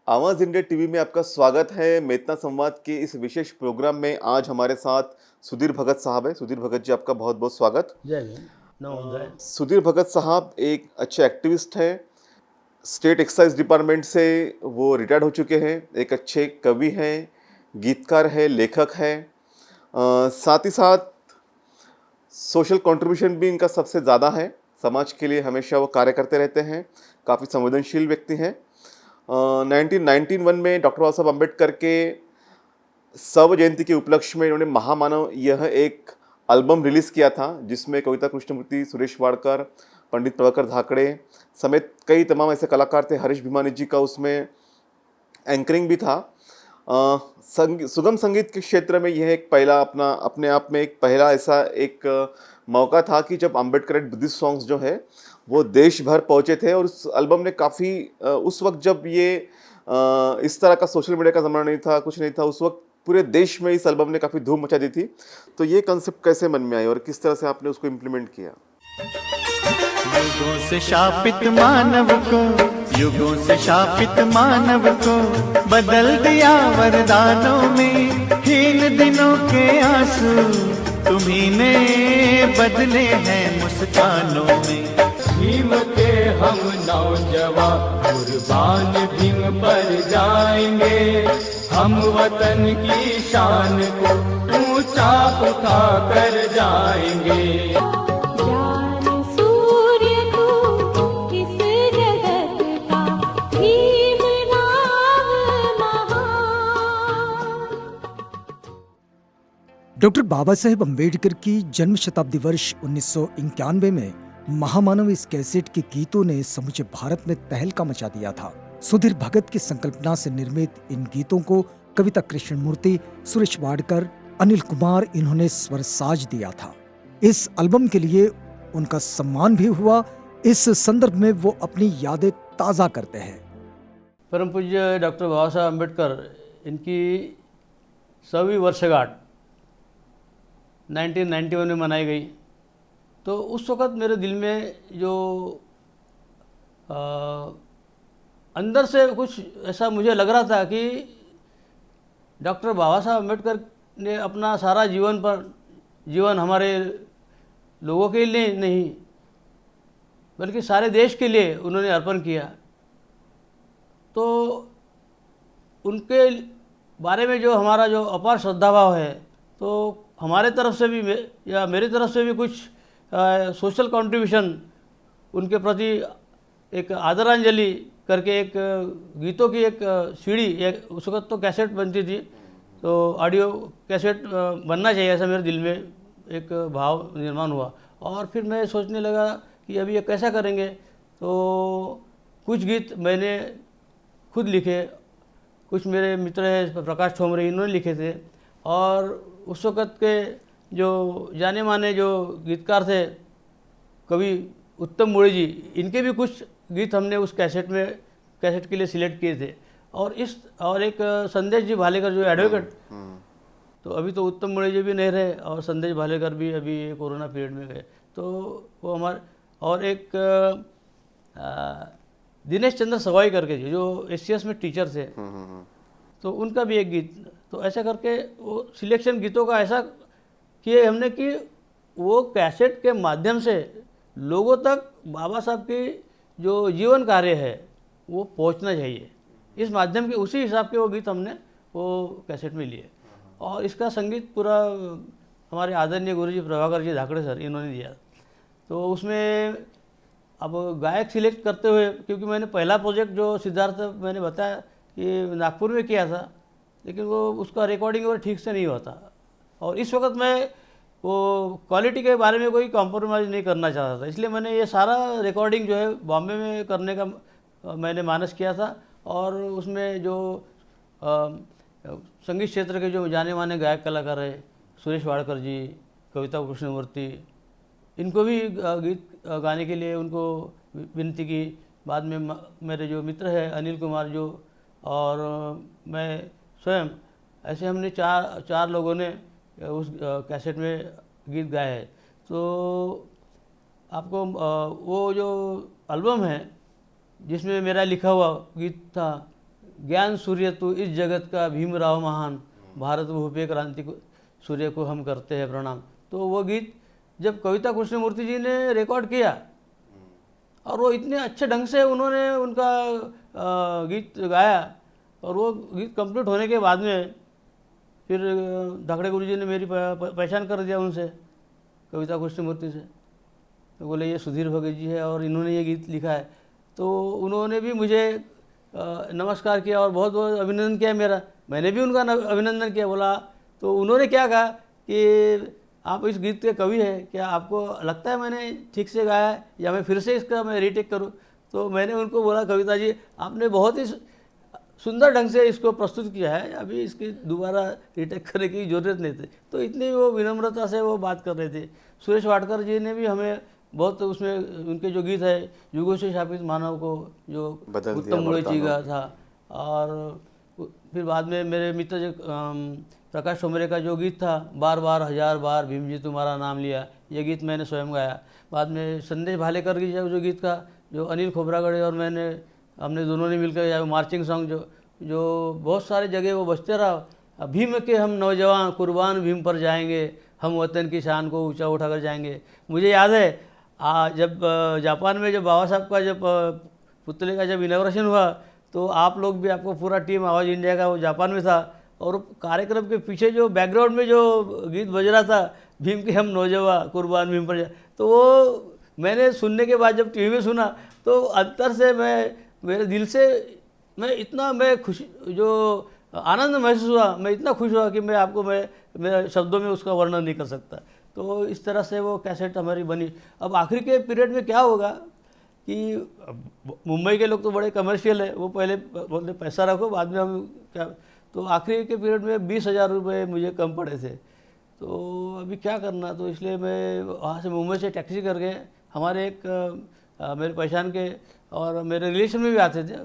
आवाज़ India TV में आपका स्वागत है। मेतना संवाद के इस विशेष प्रोग्राम में आज हमारे साथ सुधीर भगत साहब हैं। सुधीर भगत जी, आपका बहुत-बहुत स्वागत। जय भीम, नमोदय। सुधीर भगत साहब एक अच्छे एक्टिविस्ट हैं। स्टेट एक्साइज़ डिपार्टमेंट से वो रिटायर्ड हो चुके हैं। एक अच्छे कवि हैं, गीतकार हैं, लेखक हैं। साथ ही साथ सोशल कंट्रीब्यूशन भी इनका सबसे ज़्यादा है। समाज के लिए हमेशा वो कार्य करते रहते हैं। काफ़ी संवेदनशील व्यक्ति हैं। 1991 में डॉक्टर बाबा साहब अम्बेडकर के सौ जयंती के उपलक्ष्य में इन्होंने महामानव यह एक एल्बम रिलीज़ किया था, जिसमें कविता कृष्णमूर्ति, सुरेश वाडकर, पंडित प्रभाकर धाकड़े समेत कई तमाम ऐसे कलाकार थे। हरीश भिमानी जी का उसमें एंकरिंग भी था। सुगम संगीत के क्षेत्र में यह एक पहला अपने आप में एक पहला ऐसा एक मौका था कि जब अम्बेडकर बुद्धिस्ट सॉन्ग्स जो है वो देश भर पहुंचे थे। और उस एल्बम ने काफ़ी उस वक्त जब ये इस तरह का सोशल मीडिया का ज़माना नहीं था, कुछ नहीं था, उस वक्त पूरे देश में इस एल्बम ने काफ़ी धूम मचा दी थी। तो ये कंसेप्ट कैसे मन में आई और किस तरह से आपने उसको इम्प्लीमेंट किया? युगों से शापित मानव को, युगों से शापित मानव को बदल दिया वरदानों में। हीन दिनों के आंसू तुम्ही ने बदले हैं मुस्कानों में। भीम के हम नौजवान कुर्बान भीम पर जाएंगे। हम वतन की शान को ऊंचा उठा कर जाएंगे। ज्ञान सूर्य को इस जगत का भीम नाम महान। डॉक्टर बाबा साहेब अम्बेडकर की जन्म शताब्दी वर्ष 1991 में महामानव इस कैसेट के गीतों ने समूचे भारत में तहलका मचा दिया था। सुधीर भगत की संकल्पना से निर्मित इन गीतों को कविता कृष्णमूर्ति, सुरेश वाडकर, अनिल कुमार इन्होंने स्वर साज दिया था। इस एल्बम के लिए उनका सम्मान भी हुआ। इस संदर्भ में वो अपनी यादें ताज़ा करते हैं। परम पूज्य डॉक्टर बाबा साहब अम्बेडकर इनकी 100वीं वर्षगांठ 1991 में मनाई गई। तो उस वक़्त मेरे दिल में जो अंदर से कुछ ऐसा मुझे लग रहा था कि डॉक्टर बाबा साहब अम्बेडकर ने अपना सारा जीवन हमारे लोगों के लिए नहीं बल्कि सारे देश के लिए उन्होंने अर्पण किया। तो उनके बारे में जो हमारा जो अपार श्रद्धाभाव है, तो हमारे तरफ से भी या मेरी तरफ से भी कुछ सोशल कंट्रीब्यूशन उनके प्रति एक आदरांजलि करके एक गीतों की एक सीडी, एक उस वक्त तो कैसेट बनती थी, तो ऑडियो कैसेट बनना चाहिए, ऐसा मेरे दिल में एक भाव निर्माण हुआ। और फिर मैं सोचने लगा कि अभी ये कैसा करेंगे। तो कुछ गीत मैंने खुद लिखे, कुछ मेरे मित्र हैं प्रकाश ठोमरे, इन्होंने लिखे थे। और उस वक़्त के जो जाने माने जो गीतकार थे, कवि उत्तम मुड़े जी, इनके भी कुछ गीत हमने उस कैसेट के लिए सिलेक्ट किए थे। और एक संदेश जी भालेकर जो एडवोकेट, तो अभी तो उत्तम मुड़े जी भी नहीं रहे और संदेश भालेकर भी अभी कोरोना पीरियड में गए। तो वो हमारे, और एक दिनेश चंद्र सवाई करके जी जो एससीएस में टीचर थे, तो उनका भी एक गीत। तो ऐसा करके वो सिलेक्शन गीतों का ऐसा किए हमने कि वो कैसेट के माध्यम से लोगों तक बाबा साहब की जो जीवन कार्य है वो पहुंचना चाहिए। इस माध्यम के उसी हिसाब के वो गीत हमने वो कैसेट में लिए। और इसका संगीत पूरा हमारे आदरणीय गुरुजी प्रभाकर जी धाकड़े सर, इन्होंने दिया। तो उसमें अब गायक सिलेक्ट करते हुए, क्योंकि मैंने पहला प्रोजेक्ट जो सिद्धार्थ मैंने बताया कि नागपुर में किया था, लेकिन वो उसका रिकॉर्डिंग और ठीक से नहीं होता। और इस वक्त मैं वो क्वालिटी के बारे में कोई कॉम्प्रोमाइज़ नहीं करना चाहता था, इसलिए मैंने ये सारा रिकॉर्डिंग जो है बॉम्बे में करने का मैंने मानस किया था। और उसमें जो संगीत क्षेत्र के जो जाने माने गायक कलाकार हैं, सुरेश वाडकर जी, कविता कृष्णमूर्ति, इनको भी गीत गाने के लिए उनको विनती की। बाद में मेरे जो मित्र हैं अनिल कुमार जो, और मैं स्वयं, ऐसे हमने चार लोगों ने उस कैसेट में गीत गाए हैं। तो आपको वो जो एल्बम है जिसमें मेरा लिखा हुआ गीत था, ज्ञान सूर्य तू इस जगत का भीमराव महान, भारत भूपे क्रांति को सूर्य को हम करते हैं प्रणाम। तो वो गीत जब कविता कृष्णमूर्ति जी ने रिकॉर्ड किया और वो इतने अच्छे ढंग से उन्होंने उनका गीत गाया, और वो गीत कंप्लीट होने के बाद में फिर धाकड़े गुरु जी ने मेरी पहचान कर दिया उनसे, कविता कृष्णमूर्ति से। तो बोले ये सुधीर भगत जी है और इन्होंने ये गीत लिखा है। तो उन्होंने भी मुझे नमस्कार किया और बहुत बहुत अभिनंदन किया मेरा, मैंने भी उनका अभिनंदन किया। बोला तो उन्होंने क्या कहा कि आप इस गीत के कवि हैं, क्या आपको लगता है मैंने ठीक से गाया है या मैं फिर से इसका मैं रीटेक करूं? तो मैंने उनको बोला कविता जी आपने बहुत ही सुंदर ढंग से इसको प्रस्तुत किया है, अभी इसकी दोबारा रीटेक करने की ज़रूरत नहीं थी। तो इतनी वो विनम्रता से वो बात कर रहे थे। सुरेश वाडकर जी ने भी हमें बहुत, उसमें उनके जो गीत है युगों से शापित मानव को, जो उत्तम मुड़ेची का था, और फिर बाद में मेरे मित्र जो प्रकाश ठोमरे का जो गीत था बार बार हजार बार भीम जी तुम्हारा नाम लिया, ये गीत मैंने स्वयं गाया। बाद में संदेश भालेकर की जो गीत का, जो अनिल खोबरागड़े और मैंने, हमने दोनों ने मिलकर गाया मार्चिंग सॉन्ग, जो बहुत सारे जगह वो बजते रहा। भीम के हम नौजवान कुर्बान भीम पर जाएंगे, हम वतन की शान को ऊंचा उठाकर जाएंगे। मुझे याद है जब जापान में जब बाबा साहब का जब पुतले का जब इनॉग्रेशन हुआ, तो आप लोग भी, आपको पूरा टीम आवाज़ इंडिया का वो जापान में था, और कार्यक्रम के पीछे जो बैकग्राउंड में जो गीत बज रहा था भीम के हम नौजवान कुर्बान भीम पर जाए, तो वो मैंने सुनने के बाद जब टीवी में सुना तो अंतर से मेरे दिल से मैं खुश, जो आनंद महसूस हुआ, मैं इतना खुश हुआ कि मैं शब्दों में उसका वर्णन नहीं कर सकता। तो इस तरह से वो कैसेट हमारी बनी। अब आखिरी के पीरियड में क्या होगा कि मुंबई के लोग तो बड़े कमर्शियल है, वो पहले बोलते पैसा रखो बाद में हम क्या, तो आखिरी के पीरियड में 20,000 रुपये मुझे कम पड़े थे। तो अभी क्या करना, तो इसलिए मैं वहाँ से मुंबई से टैक्सी करके, हमारे एक मेरे पहचान के और मेरे रिलेशन में भी आते थे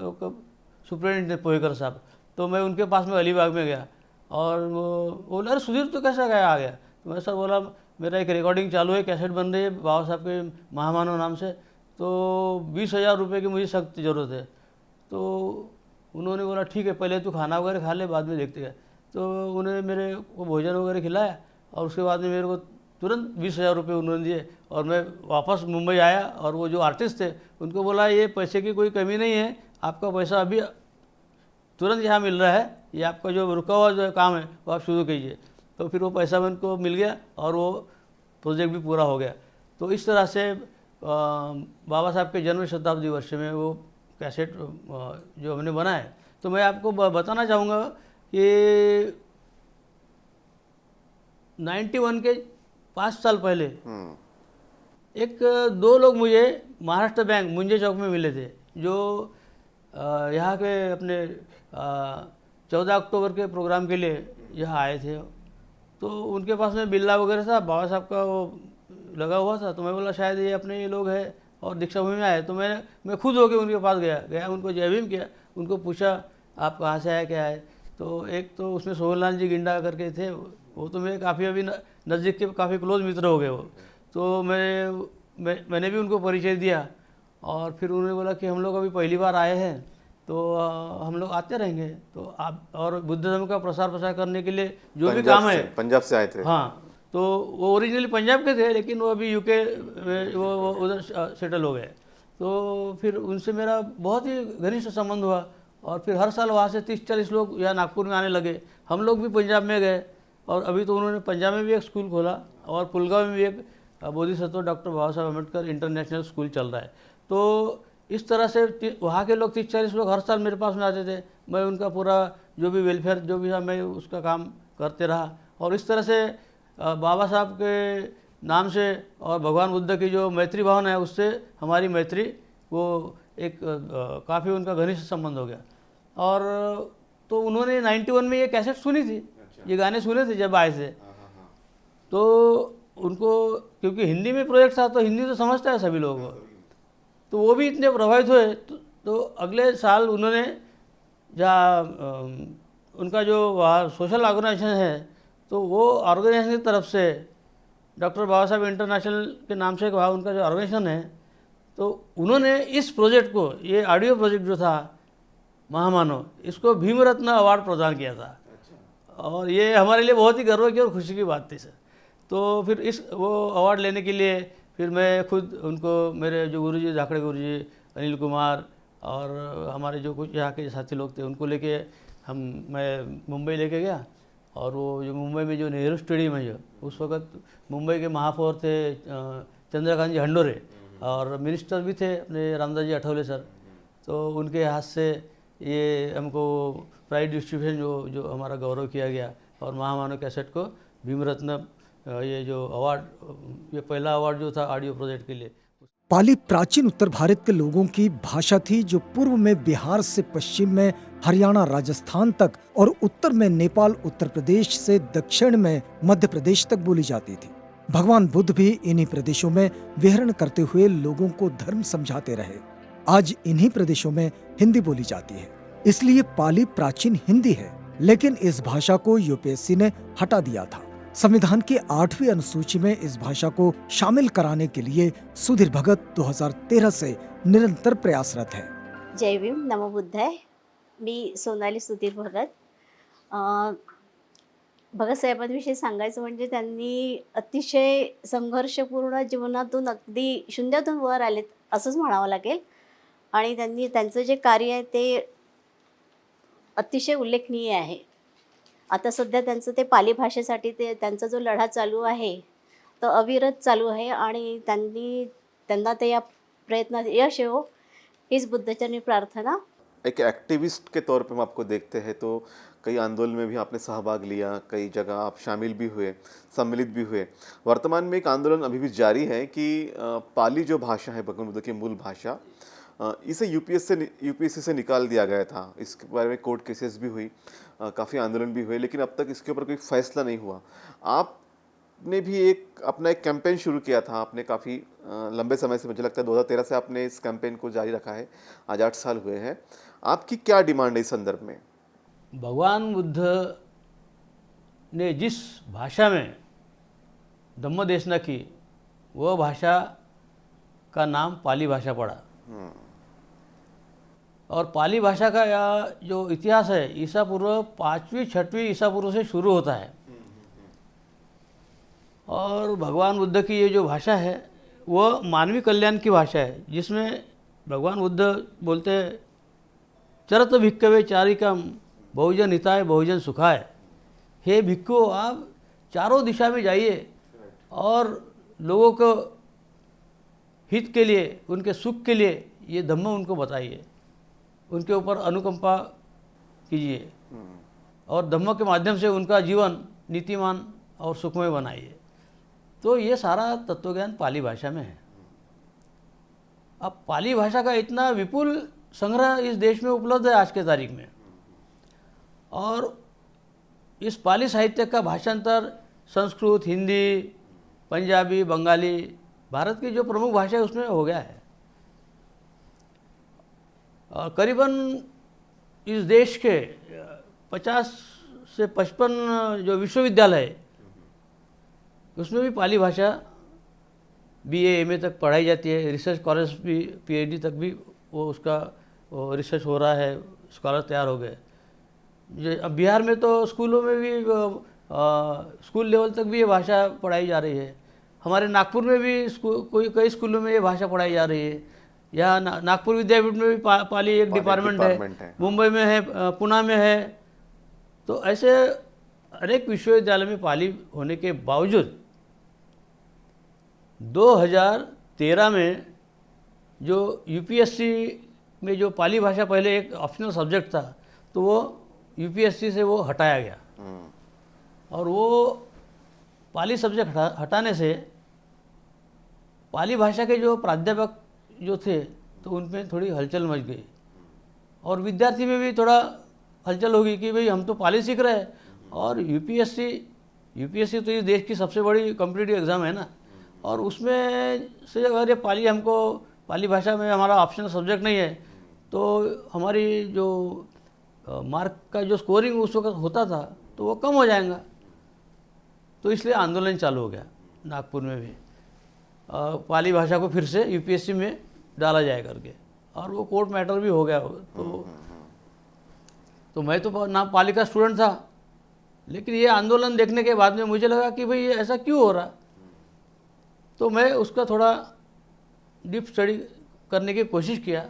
सुप्रिटेंडेंट पोहेकर साहब, तो मैं उनके पास में अलीबाग में गया और वो बोला अरे सुधीर तो कैसा गया आ गया? तो मैं सर बोला मेरा एक रिकॉर्डिंग चालू है, कैसेट बन रही है बाबा साहब के महामानव नाम से, तो 20,000 रुपये की मुझे सख्त ज़रूरत है। तो उन्होंने बोला ठीक है पहले तू खाना वगैरह खा ले बाद में देखते हैं। तो उन्होंने मेरे को भोजन वगैरह खिलाया और उसके बाद में मेरे को तुरंत 20,000 रुपये उन्होंने दिए और मैं वापस मुंबई आया और वो जो आर्टिस्ट थे उनको बोला ये पैसे की कोई कमी नहीं है, आपका पैसा अभी तुरंत यहाँ मिल रहा है, ये आपका जो रुका हुआ जो काम है वो आप शुरू कीजिए। तो फिर वो पैसा उनको मिल गया और वो प्रोजेक्ट भी पूरा हो गया। तो इस तरह से बाबा साहब के जन्म शताब्दी वर्ष में वो कैसेट जो हमने बनाए, तो मैं आपको बताना चाहूँगा कि 91 के 5 साल पहले एक दो लोग मुझे महाराष्ट्र बैंक मुंजे चौक में मिले थे, जो यहाँ के अपने 14 अक्टूबर के प्रोग्राम के लिए यहाँ आए थे। तो उनके पास में बिल्ला वगैरह था, बाबा साहब का वो लगा हुआ था। तो मैं बोला शायद ये अपने ये लोग हैं और दीक्षा भूमि में आए। तो मैं खुद होके उनके पास गया उनको जय भीम किया, उनको पूछा आप कहाँ से आए क्या है। तो एक तो उसमें सोहनलाल जी गिंडा करके थे, वो तो मेरे काफ़ी अभी नज़दीक के काफ़ी क्लोज मित्र हो गए वो। तो मैंने भी उनको परिचय दिया और फिर उन्होंने बोला कि हम लोग अभी पहली बार आए हैं तो हम लोग आते रहेंगे, तो आप और बुद्ध धर्म का प्रसार करने के लिए जो भी काम है। पंजाब से आए थे? हाँ, तो वो ओरिजिनली पंजाब के थे लेकिन वो अभी यूके में वो उधर सेटल हो गए। तो फिर उनसे मेरा बहुत ही घनिष्ठ संबंध हुआ और फिर हर साल वहाँ से 30-40 लोग यहाँ नागपुर में आने लगे। हम लोग भी पंजाब में गए और अभी तो उन्होंने पंजाब में भी एक स्कूल खोला और पुलगांव में भी एक बोधिसत्व डॉक्टर बाबा साहब अम्बेडकर इंटरनेशनल स्कूल चल रहा है। तो इस तरह से वहाँ के लोग 30-40 लोग हर साल मेरे पास में आते थे। मैं उनका पूरा जो भी वेलफेयर जो भी था मैं उसका काम करते रहा और इस तरह से बाबा साहब के नाम से और भगवान बुद्ध की जो मैत्री भावना है उससे हमारी मैत्री वो एक काफ़ी उनका घनिष्ठ संबंध हो गया। और तो उन्होंने 91 में ये कैसेट सुनी थी, ये गाने सुने थे जब आए थे। तो उनको क्योंकि हिंदी में प्रोजेक्ट था तो हिंदी तो समझता है सभी लोगों को, तो वो भी इतने प्रभावित हुए। तो अगले साल उन्होंने जहाँ उनका जो वहाँ सोशल ऑर्गेनाइजेशन है तो वो ऑर्गेनाइजेशन की तरफ से डॉक्टर बाबा साहब इंटरनेशनल के नाम से वहाँ उनका जो ऑर्गेनाइजेशन है, तो उन्होंने इस प्रोजेक्ट को, ये ऑडियो प्रोजेक्ट जो था महामानव, इसको भीम रत्न अवार्ड प्रदान किया था। और ये हमारे लिए बहुत ही गर्व की और खुशी की बात थी सर। तो फिर इस वो अवार्ड लेने के लिए फिर मैं खुद उनको, मेरे जो गुरुजी धाकड़े गुरुजी अनिल कुमार और हमारे जो कुछ यहाँ के साथी लोग थे, उनको लेके मैं मुंबई लेके गया। और वो जो मुंबई में जो नेहरू स्टेडियम है, जो उस वक्त मुंबई के महापौर थे चंद्रकांत जी हंडोरे, और मिनिस्टर भी थे अपने रामदास जी अठौले सर। तो उनके हाथ से ये हमको प्राइज डिस्ट्रीब्यूशन जो हमारा गौरव किया गया, और महामानव कैसेट को भीम रत्न ये जो अवार्ड, ये पहला अवार्ड जो था ऑडियो प्रोजेक्ट के लिए। पाली प्राचीन उत्तर भारत के लोगों की भाषा थी, जो पूर्व में बिहार से पश्चिम में हरियाणा राजस्थान तक और उत्तर में नेपाल उत्तर प्रदेश से दक्षिण में मध्य प्रदेश तक बोली जाती थी। भगवान बुद्ध भी इन्हीं प्रदेशों में विहरण करते हुए लोगों को धर्म समझाते रहे। आज इन्हीं प्रदेशों में हिंदी बोली जाती है, इसलिए पाली प्राचीन हिंदी है। लेकिन इस भाषा को यूपीएससी ने हटा दिया था। संविधान की 8वीं अनुसूची में इस भाषा को शामिल कराने के लिए सुधीर भगत 2013 से निरंतर प्रयासरत है। जय भीम, नमो बुद्धाय। मी सोनाली सुधीर भगत. भगत साहेबांविषयी सांगायचं म्हणजे त्यांनी अतिशय संघर्षपूर्ण जीवनातून अगदी शून्यातून वर आलेत असंच म्हणावं लागेल. आणि त्यांचं जे कार्य आहे ते अतिशय उल्लेखनीय आहे. आता सध्या त्यांचं ते पाली भाषेसाठी त्यांचा जो लढा चालू आहे तो अविरत चालू आहे. आणि त्यांना ते या प्रयत्नात यश येवो हीच बुद्धचरणी प्रार्थना. एक एक्टिविस्ट के तौर पे हम आपको देखते हैं, तो कई आंदोलन में भी आपने सहभाग लिया, कई जगह आप शामिल भी हुए, सम्मिलित भी हुए। वर्तमान में एक आंदोलन अभी भी जारी है कि पाली जो भाषा है भगवान बुद्ध की मूल भाषा, इसे यूपीएससी से निकाल दिया गया था। इसके बारे में कोर्ट केसेस भी हुई, काफ़ी आंदोलन भी हुए, लेकिन अब तक इसके ऊपर कोई फैसला नहीं हुआ। आपने भी अपना एक कैंपेन शुरू किया था, आपने काफ़ी लंबे समय से, मुझे लगता है 2013 से आपने इस कैंपेन को जारी रखा है, आज 8 साल हुए हैं। आपकी क्या डिमांड है इस संदर्भ में? भगवान बुद्ध ने जिस भाषा में धम्म देशना की, वह भाषा का नाम पाली भाषा पड़ा। और पाली भाषा का जो इतिहास है ईसा पूर्व 5वीं 6वीं ईसा पूर्व से शुरू होता है। और भगवान बुद्ध की ये जो भाषा है वह मानवीय कल्याण की भाषा है, जिसमें भगवान बुद्ध बोलते हैं, चरत भिक्खवे चारिकम बहुजन हिताय बहुजन सुखाय। हे भिक्खु, आप चारों दिशा में जाइए और लोगों को हित के लिए, उनके सुख के लिए ये धम्म उनको बताइए, उनके ऊपर अनुकंपा कीजिए और धम्म के माध्यम से उनका जीवन नीतिमान और सुखमय बनाइए। तो ये सारा तत्वज्ञान पाली भाषा में है। अब पाली भाषा का इतना विपुल संग्रह इस देश में उपलब्ध है आज के तारीख में, और इस पाली साहित्य का भाषांतर संस्कृत, हिंदी, पंजाबी, बंगाली, भारत की जो प्रमुख भाषा है उसमें हो गया है। और करीबन इस देश के 50 से 55 जो विश्वविद्यालय है उसमें भी पाली भाषा BA MA तक पढ़ाई जाती है। रिसर्च स्कॉलर्स भी PhD तक भी उसका रिसर्च हो रहा है, स्कॉलर तैयार हो गए। अब बिहार में तो स्कूलों में भी स्कूल लेवल तक भी ये भाषा पढ़ाई जा रही है। हमारे नागपुर में भी कई स्कूलों में ये भाषा पढ़ाई जा रही है। यहाँ नागपुर विद्यापीठ में भी पाली एक डिपार्टमेंट है, मुंबई में है, पुणे में है। तो ऐसे अनेक विश्वविद्यालय में पाली होने के बावजूद 2013 में जो यूपीएससी में जो पाली भाषा पहले एक ऑप्शनल सब्जेक्ट था, तो वो यूपीएससी से वो हटाया गया। और वो पाली सब्जेक्ट हटाने से पाली भाषा के जो प्राध्यापक जो थे तो उनमें थोड़ी हलचल मच गई, और विद्यार्थी में भी थोड़ा हलचल होगी कि भाई हम तो पाली सीख रहे हैं, और यूपीएससी तो इस देश की सबसे बड़ी कॉम्पिटिटिव एग्ज़ाम है ना, और उसमें से अगर ये पाली भाषा में हमारा ऑप्शनल सब्जेक्ट नहीं है तो हमारी जो मार्क का जो स्कोरिंग उस वक्त होता था तो वो कम हो जाएगा। तो इसलिए आंदोलन चालू हो गया नागपुर में भी, पाली भाषा को फिर से यूपीएससी में डाला जाए करके, और वो कोर्ट मैटर भी हो गया। तो तो मैं तो ना पाली का स्टूडेंट था, लेकिन ये आंदोलन देखने के बाद में मुझे लगा कि भाई ये ऐसा क्यों हो रहा। तो मैं उसका थोड़ा डीप स्टडी करने की कोशिश किया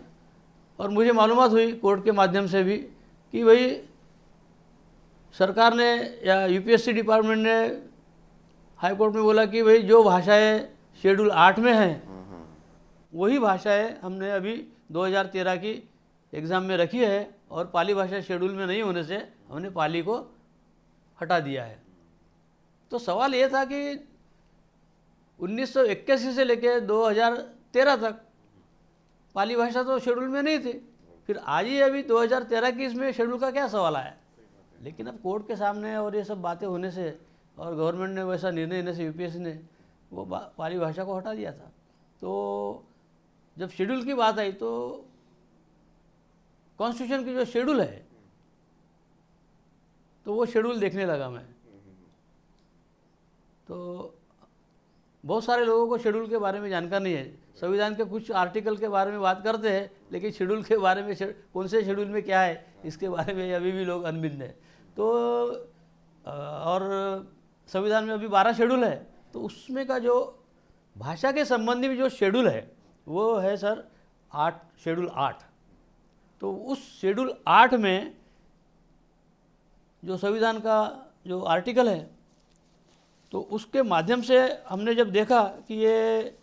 और मुझे मालूमात हुई कोर्ट के माध्यम से भी कि भाई सरकार ने या यूपीएससी डिपार्टमेंट ने हाई कोर्ट में बोला कि भाई जो भाषाएं शेड्यूल 8 में हैं वही भाषाएं हमने अभी 2013 की एग्ज़ाम में रखी है और पाली भाषा शेड्यूल में नहीं होने से हमने पाली को हटा दिया है। तो सवाल ये था कि 1981 से लेकर 2013 तक पाली भाषा तो शेड्यूल में नहीं थी, फिर आज ही अभी 2013 की इसमें शेड्यूल का क्या सवाल आया। लेकिन अब कोर्ट के सामने और ये सब बातें होने से और गवर्नमेंट ने वैसा निर्णय लेने से यूपीएससी ने वो पाली भाषा को हटा दिया था। तो जब शेड्यूल की बात आई तो कॉन्स्टिट्यूशन की जो शेड्यूल है तो वो शेड्यूल देखने लगा मैं। तो बहुत सारे लोगों को शेड्यूल के बारे में जानकारी नहीं है। संविधान के कुछ आर्टिकल के बारे में बात करते हैं, लेकिन शेड्यूल के बारे में कौन से शेड्यूल में क्या है इसके बारे में अभी भी लोग अनभिज्ञ हैं। तो और संविधान में अभी 12 शेड्यूल है, तो उसमें का जो भाषा के संबंधी में जो शेड्यूल है वो है सर शेड्यूल 8। तो उस शेड्यूल 8 में जो संविधान का जो आर्टिकल है तो उसके माध्यम से हमने जब देखा कि ये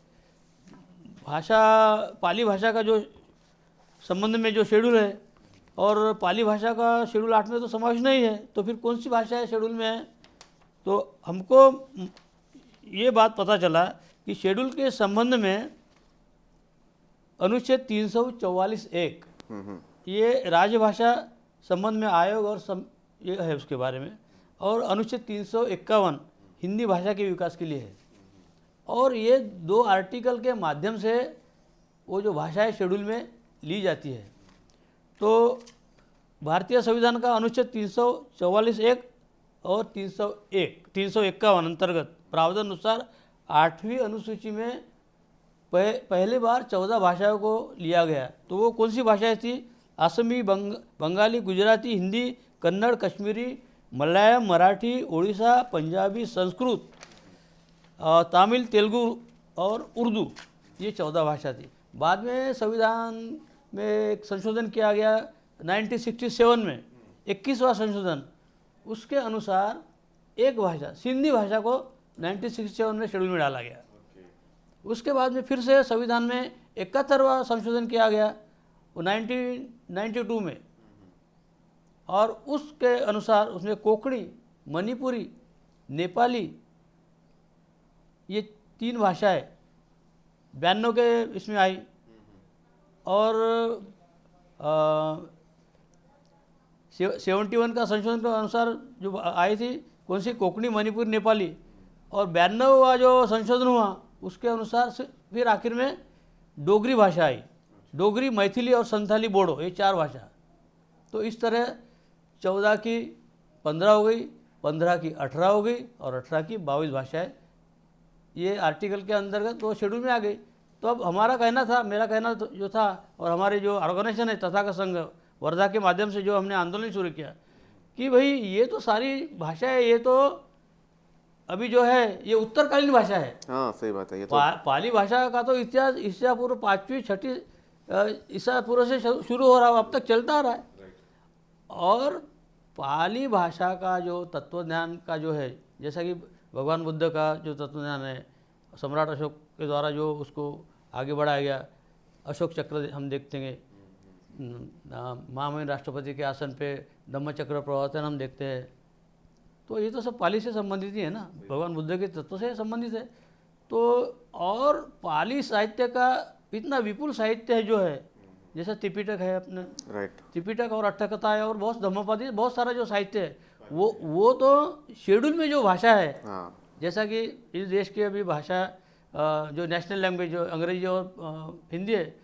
भाषा पाली भाषा का जो संबंध में जो शेड्यूल है और पाली भाषा का शेड्यूल 8 में तो समावेश नहीं है, तो फिर कौन सी भाषा है शेड्यूल में है। तो हमको ये बात पता चला कि शेड्यूल के संबंध में अनुच्छेद 344(1) ये राजभाषा संबंध में आयोग और ये है उसके बारे में, और अनुच्छेद 351 हिंदी भाषा के विकास के लिए है। और ये 2 आर्टिकल के माध्यम से वो जो भाषाएं शेड्यूल में ली जाती है। तो भारतीय संविधान का अनुच्छेद 344(1) और 351 अंतर्गत प्रावधान अनुसार 8वीं अनुसूची में पहली बार 14 भाषाओं को लिया गया। तो वो कौन सी भाषाएं थी? असमी, बंगाली, गुजराती, हिंदी, कन्नड़, कश्मीरी, मलयालम, मराठी, उड़ीसा, पंजाबी, संस्कृत, तमिल, तेलुगु और उर्दू, ये 14 भाषा थी। बाद में संविधान में एक संशोधन किया गया 1967 में, 21वां संशोधन, उसके अनुसार एक भाषा सिंधी भाषा को 1967 में शेड्यूल में डाला गया। उसके बाद में फिर से संविधान में 71वां संशोधन किया गया वो 1992 में, और उसके अनुसार उसमें कोंकणी, मणिपुरी, नेपाली, ये 3 भाषाएं 92 के इसमें आई। और 71 का संशोधन के अनुसार जो आई थी कौन सी, कोंकणी, मणिपुरी, नेपाली, और 92वां जो संशोधन हुआ उसके अनुसार फिर आखिर में डोगरी भाषा आई। डोगरी, मैथिली और संथाली बोडो, ये 4 भाषा। तो इस तरह 14 की 15 हो गई, 15 की 18 हो गई और 18 की 22 भाषाएं ये आर्टिकल के अंतर्गत वो शेड्यूल में आ गई। तो अब हमारा कहना था, मेरा कहना जो था, और हमारे जो ऑर्गेनाइजेशन है तथाकथित संघ वर्धा के माध्यम से जो हमने आंदोलन शुरू किया कि भाई ये तो सारी भाषाएं, ये तो अभी जो है ये उत्तरकालीन भाषा है। हाँ, सही बात है। ये तो पाली भाषा का तो इतिहास ईसा पूर्व 5वीं 6वीं ईसा पूर्व से शुरू हो रहा है, अब तक चलता आ रहा है। और पाली भाषा का जो तत्वज्ञान का जो है, जैसा कि भगवान बुद्ध का जो तत्वज्ञान है, सम्राट अशोक के द्वारा जो उसको आगे बढ़ाया गया, अशोक चक्र हम देखते हैं, महामहिम राष्ट्रपति के आसन पे धम्मचक्र प्रवर्तन हम देखते हैं। तो ये तो सब पाली से संबंधित ही है ना, भगवान बुद्ध के तत्व से संबंधित है। तो और पाली साहित्य का इतना विपुल साहित्य है जो है, जैसा त्रिपिटक है अपने, राइट, त्रिपिटक और अट्ठकथा है और बहुत धम्मपद, बहुत सारा जो साहित्य है वो तो शेड्यूल में जो भाषा है। हाँ, जैसा कि इस देश की अभी भाषा जो नेशनल लैंग्वेज जो अंग्रेजी और हिंदी है,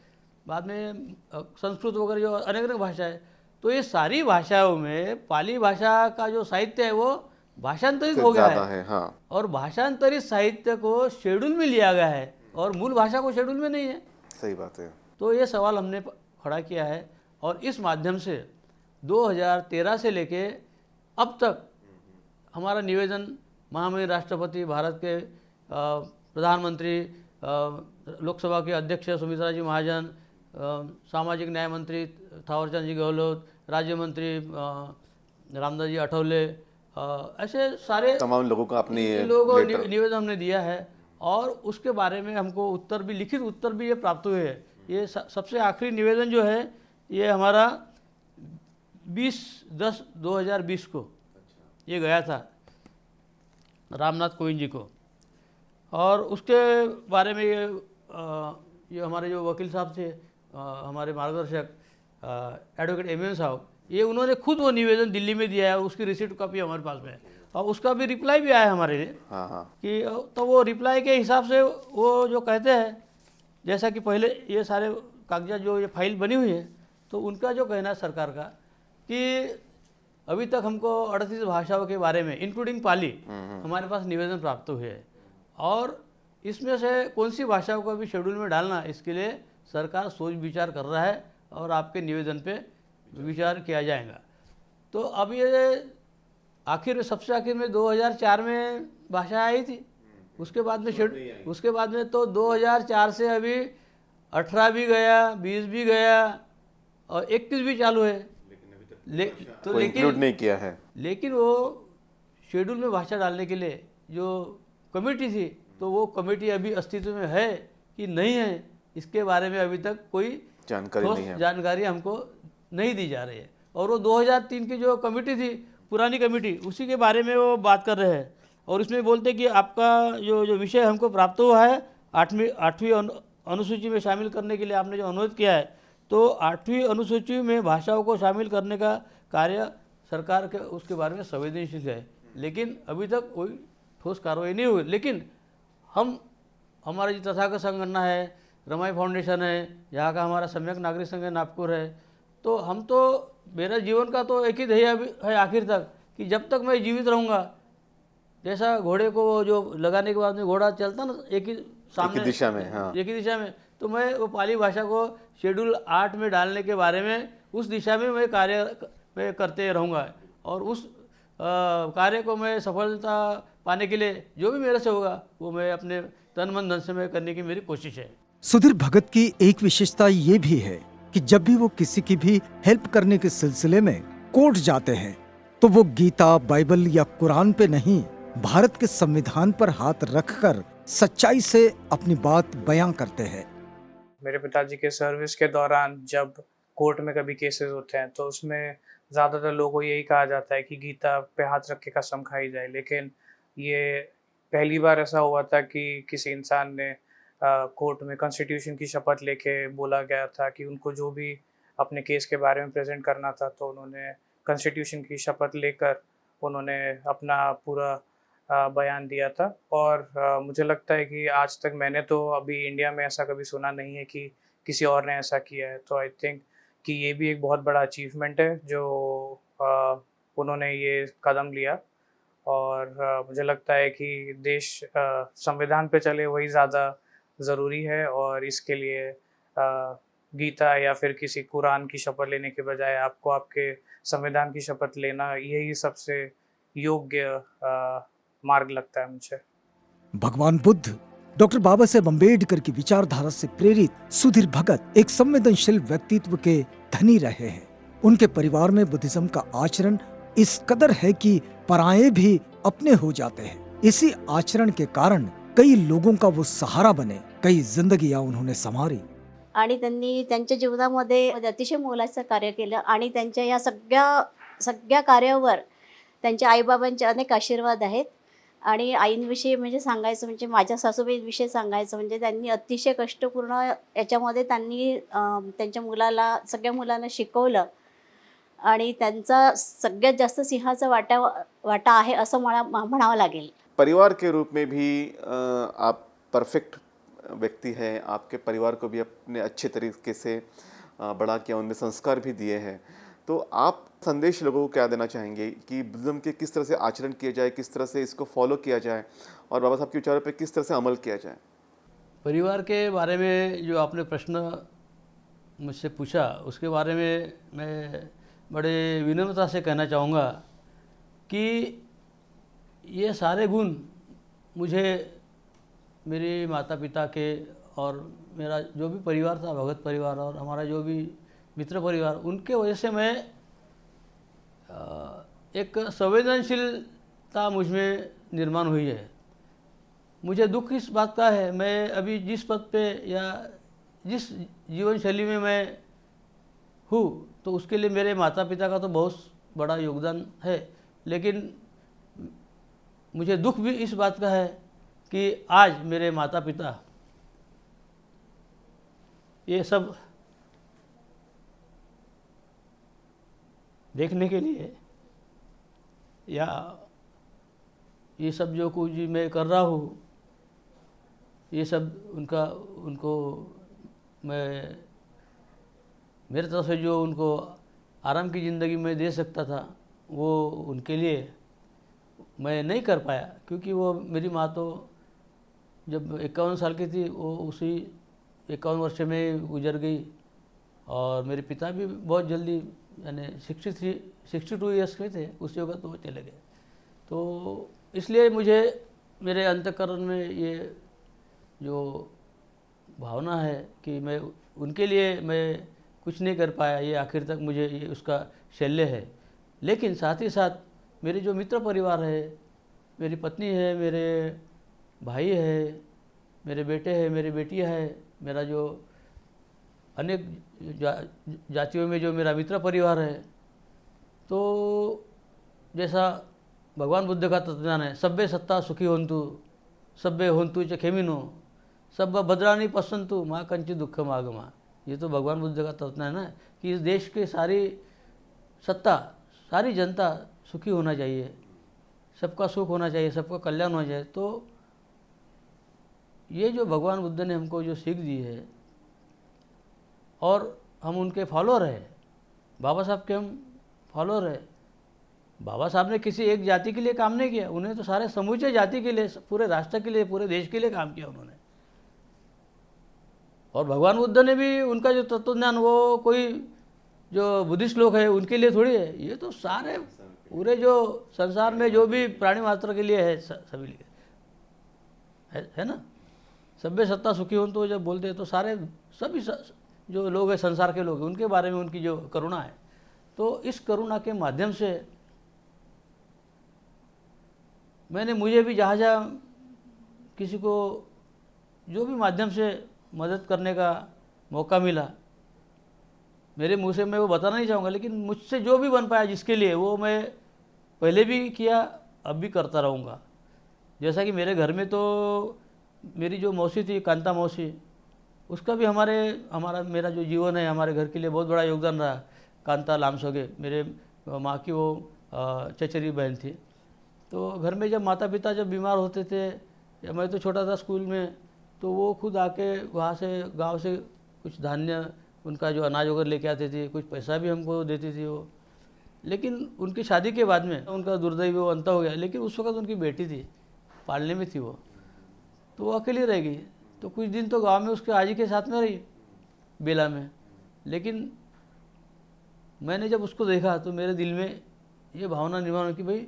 बाद में संस्कृत वगैरह जो अनेक अनेक भाषा है, तो ये सारी भाषाओं में पाली भाषा का जो साहित्य है वो भाषांतरित हो गया है। हाँ, और भाषांतरित साहित्य को शेड्यूल में लिया गया है और मूल भाषा को शेड्यूल में नहीं है। सही बात है। तो ये सवाल हमने खड़ा किया है और इस माध्यम से 2013 से लेके अब तक हमारा निवेदन महामहिम राष्ट्रपति भारत के प्रधानमंत्री, लोकसभा के अध्यक्ष सुमित्रा जी महाजन, सामाजिक न्याय मंत्री थावरचंद जी गहलोत, राज्य मंत्री रामदास जी अठौले, ऐसे सारे तमाम लोगों का अपनी लोगों को लेटर निवेदन हमने दिया है और उसके बारे में हमको उत्तर भी, लिखित उत्तर भी ये प्राप्त हुए हैं। ये सबसे आखिरी निवेदन जो है ये हमारा 20/10/2020 को ये गया था रामनाथ कोविंद जी को, और उसके बारे में ये हमारे जो वकील साहब थे, हमारे मार्गदर्शक एडवोकेट एम साहब, ये उन्होंने खुद वो निवेदन दिल्ली में दिया है, उसकी रिसीट कॉपी हमारे पास में है और उसका भी रिप्लाई भी आया हमारे लिए। हाँ हाँ कि तो वो रिप्लाई के हिसाब से वो जो कहते हैं, जैसा कि पहले ये सारे कागजात जो ये फाइल बनी हुई है, तो उनका जो कहना है सरकार का कि अभी तक हमको 38 भाषाओं के बारे में इंक्लूडिंग पाली हमारे पास निवेदन प्राप्त हुए हैं और इसमें से कौन सी भाषाओं को भी शेड्यूल में डालना, इसके लिए सरकार सोच विचार कर रहा है और आपके निवेदन पे विचार किया जाएगा। तो अब ये आखिर में, सबसे आखिर में 2004 में भाषा आई थी, उसके बाद में उसके बाद में तो 2004 से अभी 18 भी गया, 20 भी गया और 21 भी चालू है। तो कोई इंक्लूड नहीं किया है। लेकिन वो शेड्यूल में भाषा डालने के लिए जो कमेटी थी, तो वो कमेटी अभी अस्तित्व में है कि नहीं है, इसके बारे में अभी तक कोई जानकारी नहीं है। जानकारी हमको नहीं दी जा रही है। और वो 2003 की जो कमेटी थी, पुरानी कमेटी, उसी के बारे में वो बात कर रहे हैं और इसमें बोलते कि आपका जो विषय हमको प्राप्त हुआ है 8वीं अनुसूची में शामिल करने के लिए आपने जो अनुरोध किया है, तो 8वीं अनुसूची में भाषाओं को शामिल करने का कार्य सरकार के उसके बारे में संवेदनशील है, लेकिन अभी तक कोई ठोस कार्रवाई नहीं हुई। लेकिन हमारा जो तथागत संगठन है, रमाई फाउंडेशन है, यहाँ का हमारा सम्यक नागरिक संघ नागपुर है, तो हम तो, मेरा जीवन का तो एक ही ध्येय है आखिर तक कि जब तक मैं जीवित रहूँगा, जैसा घोड़े को जो लगाने के बाद में घोड़ा चलता ना एक ही सामने, एक ही दिशा में, हाँ। एक ही दिशा में, तो मैं वो पाली भाषा को शेड्यूल 8 में डालने के बारे में उस दिशा में मैं कार्य करते रहूँगा और उस कार्य को मैं सफलता पाने के लिए जो भी मेरे से होगा वो मैं अपने तन मन धन से मैं करने की मेरी कोशिश है। सुधीर भगत की एक विशेषता ये भी है कि जब भी वो किसी की भी हेल्प करने के सिलसिले में कोर्ट जाते हैं तो वो गीता, बाइबल या कुरान पे नहीं, भारत के संविधान पर हाथ रखकर सच्चाई से अपनी बात बयां करते हैं। मेरे पिताजी के सर्विस के दौरान जब कोर्ट में कभी केसेस होते हैं तो उसमें ज़्यादातर लोगों को यही कहा जाता है कि गीता पे हाथ रख के कसम खाई जाए, लेकिन ये पहली बार ऐसा हुआ था कि किसी इंसान ने कोर्ट में कॉन्स्टिट्यूशन की शपथ लेके बोला गया था कि उनको जो भी अपने केस के बारे में प्रेजेंट करना था, तो उन्होंने कॉन्स्टिट्यूशन की शपथ लेकर उन्होंने अपना पूरा बयान दिया था। और मुझे लगता है कि आज तक मैंने तो अभी इंडिया में ऐसा कभी सुना नहीं है कि किसी और ने ऐसा किया है। तो आई थिंक कि ये भी एक बहुत बड़ा अचीवमेंट है जो उन्होंने ये कदम लिया। और मुझे लगता है कि देश संविधान पे चले वही ज़्यादा ज़रूरी है और इसके लिए गीता या फिर किसी कुरान की शपथ लेने के बजाय आपको आपके संविधान की शपथ लेना यही सबसे योग्य मार्ग लगता है मुझे। भगवान बुद्ध, डॉक्टर बाबा साहेब अम्बेडकर की विचारधारा से प्रेरित सुधीर भगत एक संवेदनशील व्यक्तित्व के धनी रहे हैं। उनके परिवार में बुद्धिज्म का आचरण इस कदर है कि पराये भी अपने हो जाते हैं। इसी आचरण के कारण कई लोगों का वो सहारा बने, कई जिंदगियां उन्होंने संवारी। आणि त्यांनी त्यांच्या जीवनामध्ये अतिशय मोलाचं कार्य केलं आणि त्यांच्या या सगळ्या कार्यावर त्यांच्या आईबाबांचे अनेक आशीर्वाद आहेत। आणि आईंविषयी म्हणजे सांगायचं म्हणजे माझ्या सासूबाईंविषयी सांगायचं म्हणजे त्यांनी अतिशय कष्टपूर्ण याच्यामध्ये त्यांनी त्यांच्या मुलाला, सगळ्या मुलांना शिकवलं आणि त्यांचा सगळ्यात जास्त सिंहाचा वाटा आहे असं म्हणावं लागेल। परिवार के रूप में भी आप परफेक्ट व्यक्ति हैं, आपके परिवार को भी अपने अच्छे तरीके से बड़ा किया, उनमें संस्कार भी दिए हैं। तो आप संदेश लोगों को क्या देना चाहेंगे कि बुद्धिज्म के किस तरह से आचरण किया जाए, किस तरह से इसको फॉलो किया जाए और बाबा साहब के विचारों पर किस तरह से अमल किया जाए? परिवार के बारे में जो आपने प्रश्न मुझसे पूछा, उसके बारे में मैं बड़े विनम्रता से कहना चाहूँगा कि ये सारे गुण मुझे मेरे माता पिता के और मेरा जो भी परिवार था, भगत परिवार, और हमारा जो भी मित्र परिवार, उनके वजह से मैं एक संवेदनशीलता मुझ में निर्माण हुई है। मुझे दुख इस बात का है, मैं अभी जिस पद पे या जिस जीवन शैली में मैं हूँ, तो उसके लिए मेरे माता पिता का तो बहुत बड़ा योगदान है, लेकिन मुझे दुख भी इस बात का है कि आज मेरे माता पिता ये सब देखने के लिए, या ये सब जो कुछ मैं कर रहा हूँ, ये सब उनको मैं मेरे तरफ से जो उनको आराम की ज़िंदगी में दे सकता था, वो उनके लिए मैं नहीं कर पाया। क्योंकि वो मेरी माँ तो जब 51 साल की थी, वो उसी 51 वर्ष में गुजर गई, और मेरे पिता भी बहुत जल्दी, यानी 62 ईयर्स के थे उसी वक्त वो चले गए। तो इसलिए मुझे मेरे अंतःकरण में ये जो भावना है कि मैं उनके लिए मैं कुछ नहीं कर पाया, ये आखिर तक मुझे ये उसका शल्य है। लेकिन साथ ही साथ मेरे जो मित्र परिवार है, मेरी पत्नी है, मेरे भाई है, मेरे बेटे हैं, मेरी बेटियां है, मेरा जो अनेक जातियों में जो मेरा मित्र परिवार है, तो जैसा भगवान बुद्ध का तत्वज्ञान है, सब्बे सत्ता सुखी होन्तु, सब्बे होन्तु च खेमिनो, सब भद्राणी पसंतु माँ कंचित दुखम आगमा। ये तो भगवान बुद्ध का तत्वज्ञान है कि इस देश के सारी सत्ता, सारी जनता सुखी होना चाहिए, सबका सुख होना चाहिए, सबका कल्याण होना चाहिए। तो ये जो भगवान बुद्ध ने हमको जो सीख दी है, और हम उनके फॉलोअर हैं, बाबा साहब के हम फॉलोअर हैं। बाबा साहब ने किसी एक जाति के लिए काम नहीं किया, उन्हें तो सारे समूचे जाति के लिए, पूरे राष्ट्र के लिए, पूरे देश के लिए काम किया उन्होंने। और भगवान बुद्ध ने भी उनका जो तत्वज्ञान, वो कोई जो बुद्धिस्ट लोग हैं उनके लिए थोड़ी है, ये तो सारे पूरे जो संसार में जो भी प्राणी मात्र के लिए है, सभी लिए है ना। सभ्य सत्ता सुखी हो तो जब बोलते हैं तो सारे सभी जो लोग हैं, संसार के लोग हैं, उनके बारे में उनकी जो करुणा है, तो इस करुणा के माध्यम से मुझे भी जहाँ जहाँ किसी को जो भी माध्यम से मदद करने का मौका मिला, मेरे मुंह से मैं वो बताना नहीं चाहूँगा, लेकिन मुझसे जो भी बन पाया जिसके लिए, वो मैं पहले भी किया, अब भी करता रहूँगा। जैसा कि मेरे घर में तो मेरी जो मौसी थी, कांता मौसी, उसका भी मेरा जो जीवन है, हमारे घर के लिए बहुत बड़ा योगदान रहा। कांता लामसोगे, मेरे माँ की वो चचेरी बहन थी। तो घर में जब माता पिता जब बीमार होते थे, या मैं तो छोटा था स्कूल में, तो वो खुद आके वहाँ से गांव से कुछ धान्य, उनका जो अनाज वगैरह लेके आते थे, कुछ पैसा भी हमको देती थी वो। लेकिन उनकी शादी के बाद में उनका दुर्दैवी वो अंत हो गया। लेकिन उस वक्त उनकी बेटी थी, पालने में थी वो, तो वो अकेली रह गई। तो कुछ दिन तो गांव में उसके आजी के साथ में रही, बेला में। लेकिन मैंने जब उसको देखा तो मेरे दिल में ये भावना निर्माण हुई कि भाई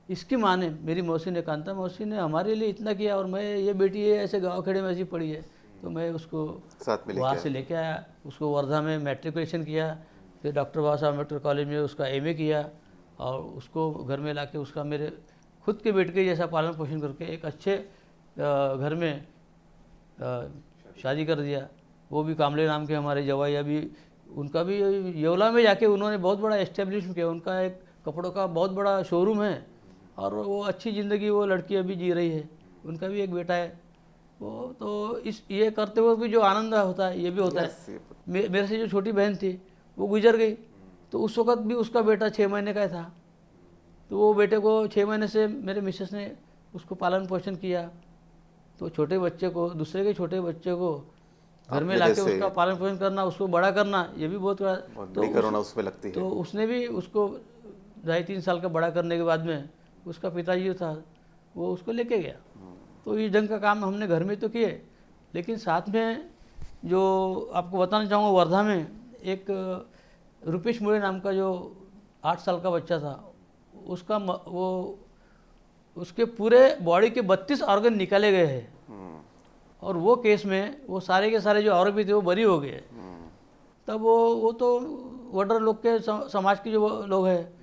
इसकी माँ ने, मेरी मौसी ने, कांता मौसी ने हमारे लिए इतना किया, और मैं ये बेटी ये ऐसे गाँव खेड़े में ऐसी पड़ी है। तो मैं उसको साथ में वहाँ से लेके आया, उसको वर्धा में मैट्रिकुलेशन किया, फिर डॉक्टर बाबा साहब अम्बेडकर कॉलेज में उसका एमए किया, और उसको घर में लाके उसका मेरे खुद के बेटे जैसा पालन पोषण करके एक अच्छे घर में शादी कर दिया। वो भी कामले नाम के हमारे जवाई, अभी उनका भी येवला में जाके उन्होंने बहुत बड़ा एस्टेब्लिश किया। उनका एक कपड़ों का बहुत बड़ा शोरूम है, और वो अच्छी ज़िंदगी वो लड़की अभी जी रही है। उनका भी एक बेटा है। वो तो ये करते हुए भी जो आनंद होता है, ये भी होता है। मेरे से जो छोटी बहन थी वो गुजर गई, तो उस वक़्त भी उसका बेटा 6 महीने का था। तो वो बेटे को 6 महीने से मेरे मिसेस ने उसको पालन पोषण किया। तो छोटे बच्चे को, दूसरे के छोटे बच्चे को घर में लाके उसका पालन पोषण करना, उसको बड़ा करना, ये भी बहुत बड़ी करुणा उसमें लगती है। तो उसने भी उसको 2.5-3 साल का बड़ा करने के बाद में उसका पिताजी जो था वो उसको लेके गया। तो इस ढंग का काम हमने घर में तो किए, लेकिन साथ में जो आपको बताना चाहूँगा, वर्धा में एक रुपेश मुड़े नाम का जो 8 साल का बच्चा था, उसका वो उसके पूरे बॉडी के 32 ऑर्गन निकाले गए हैं, और वो केस में वो सारे के सारे जो आरोपी थे वो बरी हो गए। तब वो तो वडर लोग के समाज के जो लोग हैं,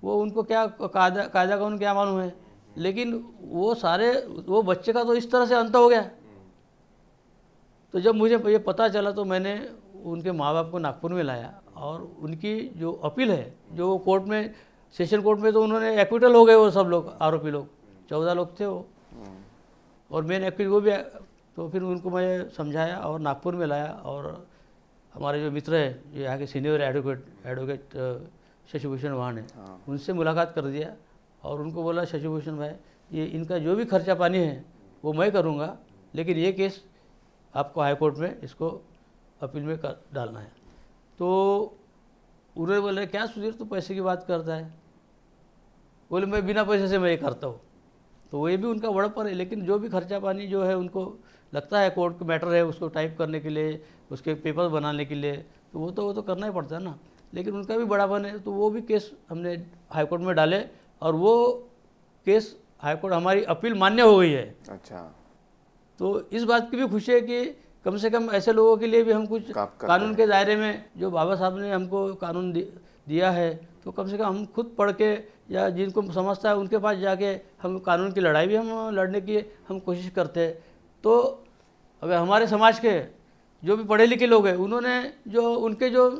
वो उनको क्या कायदा कानून क्या मालूम है, लेकिन वो बच्चे का तो इस तरह से अंत हो गया। तो जब मुझे ये पता चला तो मैंने उनके माँ बाप को नागपुर में लाया, और उनकी जो अपील है, जो कोर्ट में, सेशन कोर्ट में, तो उन्होंने एक्विटल हो गए वो सब लोग, आरोपी लोग 14 लोग थे वो, और मेन एक्विट वो भी। तो फिर उनको मैं समझाया और नागपुर में लाया, और हमारे जो मित्र है, जो यहाँ के सीनियर एडवोकेट शशिभूषण वाहन है, उनसे मुलाकात कर दिया, और उनको बोला, शशिभूषण भाई, ये इनका जो भी खर्चा पानी है वो मैं करूँगा, लेकिन ये केस आपको हाई कोर्ट में इसको अपील में डालना है। तो उन्होंने बोले, क्या सुधीर तू पैसे की बात करता है? बोले, मैं बिना पैसे से मैं ये करता हूँ। तो ये भी उनका बड़प्पन है, लेकिन जो भी खर्चा पानी जो है उनको लगता है कोर्ट का मैटर है, उसको टाइप करने के लिए, उसके पेपर बनाने के लिए, तो वो तो करना ही पड़ता है ना। लेकिन उनका भी बड़ापन है, तो वो भी केस हमने हाई कोर्ट में डाले, और वो केस हाई कोर्ट, हमारी अपील मान्य हो गई है। अच्छा, तो इस बात की भी खुशी है कि कम से कम ऐसे लोगों के लिए भी हम कुछ कानून के दायरे में, जो बाबा साहब ने हमको कानून दिया है, तो कम से कम हम खुद पढ़ के, या जिनको समझता है उनके पास जाके हम कानून की लड़ाई भी हम लड़ने की हम कोशिश करते हैं। तो अब हमारे समाज के जो भी पढ़े लिखे लोग हैं, उन्होंने जो उनके जो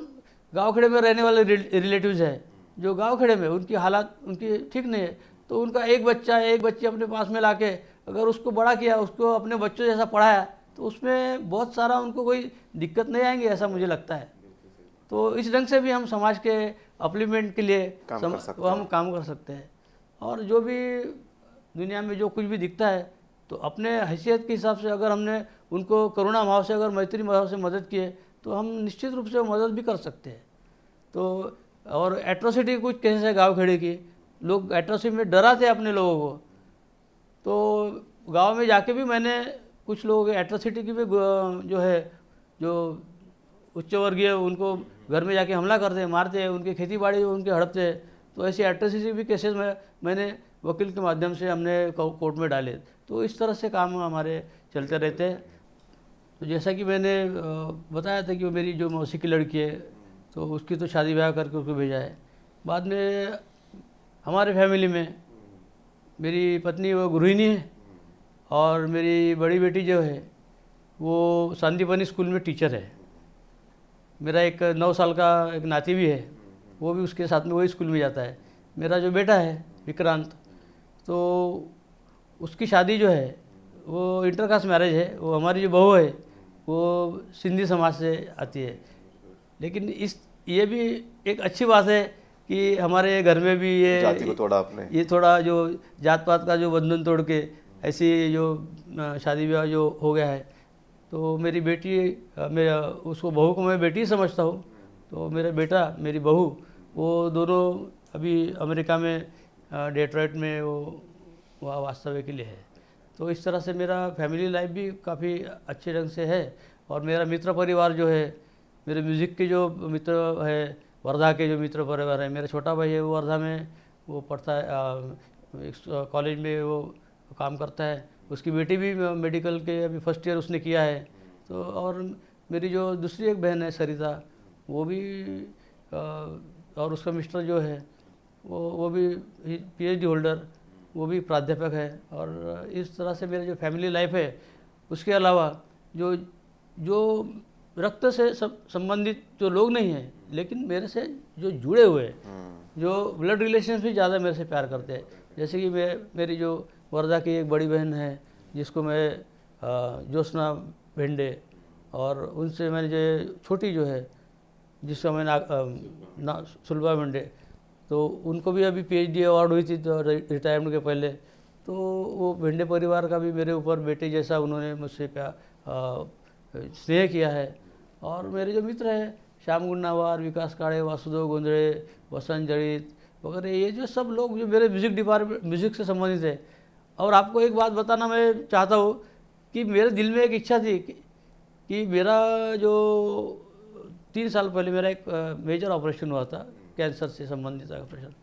गाँव खेड़े में रहने वाले रिलेटिव्स हैं, जो गाँव खेड़े में उनकी हालात उनकी ठीक नहीं है, तो उनका एक बच्ची अपने पास में लाके अगर उसको बड़ा किया, उसको अपने बच्चों जैसा पढ़ाया, तो उसमें बहुत सारा उनको कोई दिक्कत नहीं आएंगी, ऐसा मुझे लगता है। तो इस ढंग से भी हम समाज के अपलिमेंट के लिए हम काम कर सकते हैं। और जो भी दुनिया में जो कुछ भी दिखता है, तो अपने हैसियत के हिसाब से अगर हमने उनको करुणा भाव से, अगर मैत्री भाव से मदद किए, तो हम निश्चित रूप से मदद भी कर सकते हैं। तो और एट्रोसिटी कुछ केसेस है गाँव खेड़े की, लोग एट्रोसिटी में डराते अपने लोगों को, तो गांव में जाके भी मैंने कुछ लोग एट्रोसिटी की भी जो है, जो उच्च वर्गीय, उनको घर में जाके हमला करते हैं, मारते हैं, उनकी खेती बाड़ी उनके हड़पते हैं। तो ऐसी एट्रोसिटी भी केसेस में मैंने वकील के माध्यम से हमने कोर्ट में डाले। तो इस तरह से काम हमारे चलते रहते हैं। तो जैसा कि मैंने बताया था कि वो मेरी जो मौसी की लड़की है, तो उसकी तो शादी ब्याह करके उसको भेजा है। बाद में हमारे फैमिली में मेरी पत्नी वो गृहिणी है, और मेरी बड़ी बेटी जो है वो सांदीपनी स्कूल में टीचर है। मेरा एक 9 साल का एक नाती भी है, वो भी उसके साथ में वही स्कूल में जाता है। मेरा जो बेटा है विक्रांत, तो उसकी शादी जो है वो इंटरकास्ट मैरिज है। वो हमारी जो बहू है वो सिंधी समाज से आती है। लेकिन ये भी एक अच्छी बात है कि हमारे घर में भी ये जाति को तोड़ा आपने, ये थोड़ा जो जात पात का जो बंधन तोड़ के ऐसी जो शादी ब्याह जो हो गया है। तो मेरी बेटी, मेरा उसको बहू को मैं बेटी ही समझता हूँ। तो मेरा बेटा, मेरी बहू, वो दोनों अभी अमेरिका में डेट्रॉइट में वो वहाँ वास्तव्य के लिए है। तो इस तरह से मेरा फैमिली लाइफ भी काफ़ी अच्छे ढंग से है। और मेरा मित्र परिवार जो है, मेरे म्यूज़िक के जो मित्र है, वर्धा के जो मित्र परिवार है, मेरा छोटा भाई है वो वर्धा में वो पढ़ता है, कॉलेज में वो काम करता है। उसकी बेटी भी मेडिकल के अभी फर्स्ट ईयर उसने किया है। तो और मेरी जो दूसरी एक बहन है सरिता, वो भी और उसका मिस्टर जो है वो भी PhD होल्डर, वो भी प्राध्यापक है। और इस तरह से मेरी जो फैमिली लाइफ है, उसके अलावा जो रक्त से संबंधित जो लोग नहीं हैं, लेकिन मेरे से जो जुड़े हुए हैं, जो ब्लड रिलेशन भी ज़्यादा मेरे से प्यार करते हैं। जैसे कि मेरी जो वर्धा की एक बड़ी बहन है, जिसको मैं ज्योत्सना भेंडे, और उनसे मैंने जो छोटी जो है जिसका मैं सुलभा भेंडे, तो उनको भी अभी PhD अवार्ड हुई थी तो रिटायरमेंट के पहले। तो वो भेंडे परिवार का भी मेरे ऊपर बेटे जैसा उन्होंने मुझसे स्नेह किया है। और मेरे जो मित्र हैं, श्याम गुन्नावार, विकास काड़े, वासुदेव गोंधळे, वसंत जड़ित वगैरह, ये जो सब लोग जो मेरे म्यूज़िक से संबंधित है। और आपको एक बात बताना मैं चाहता हूँ कि मेरे दिल में एक इच्छा थी कि मेरा जो 3 साल पहले मेरा एक मेजर ऑपरेशन हुआ था, कैंसर से संबंधित ऑपरेशन।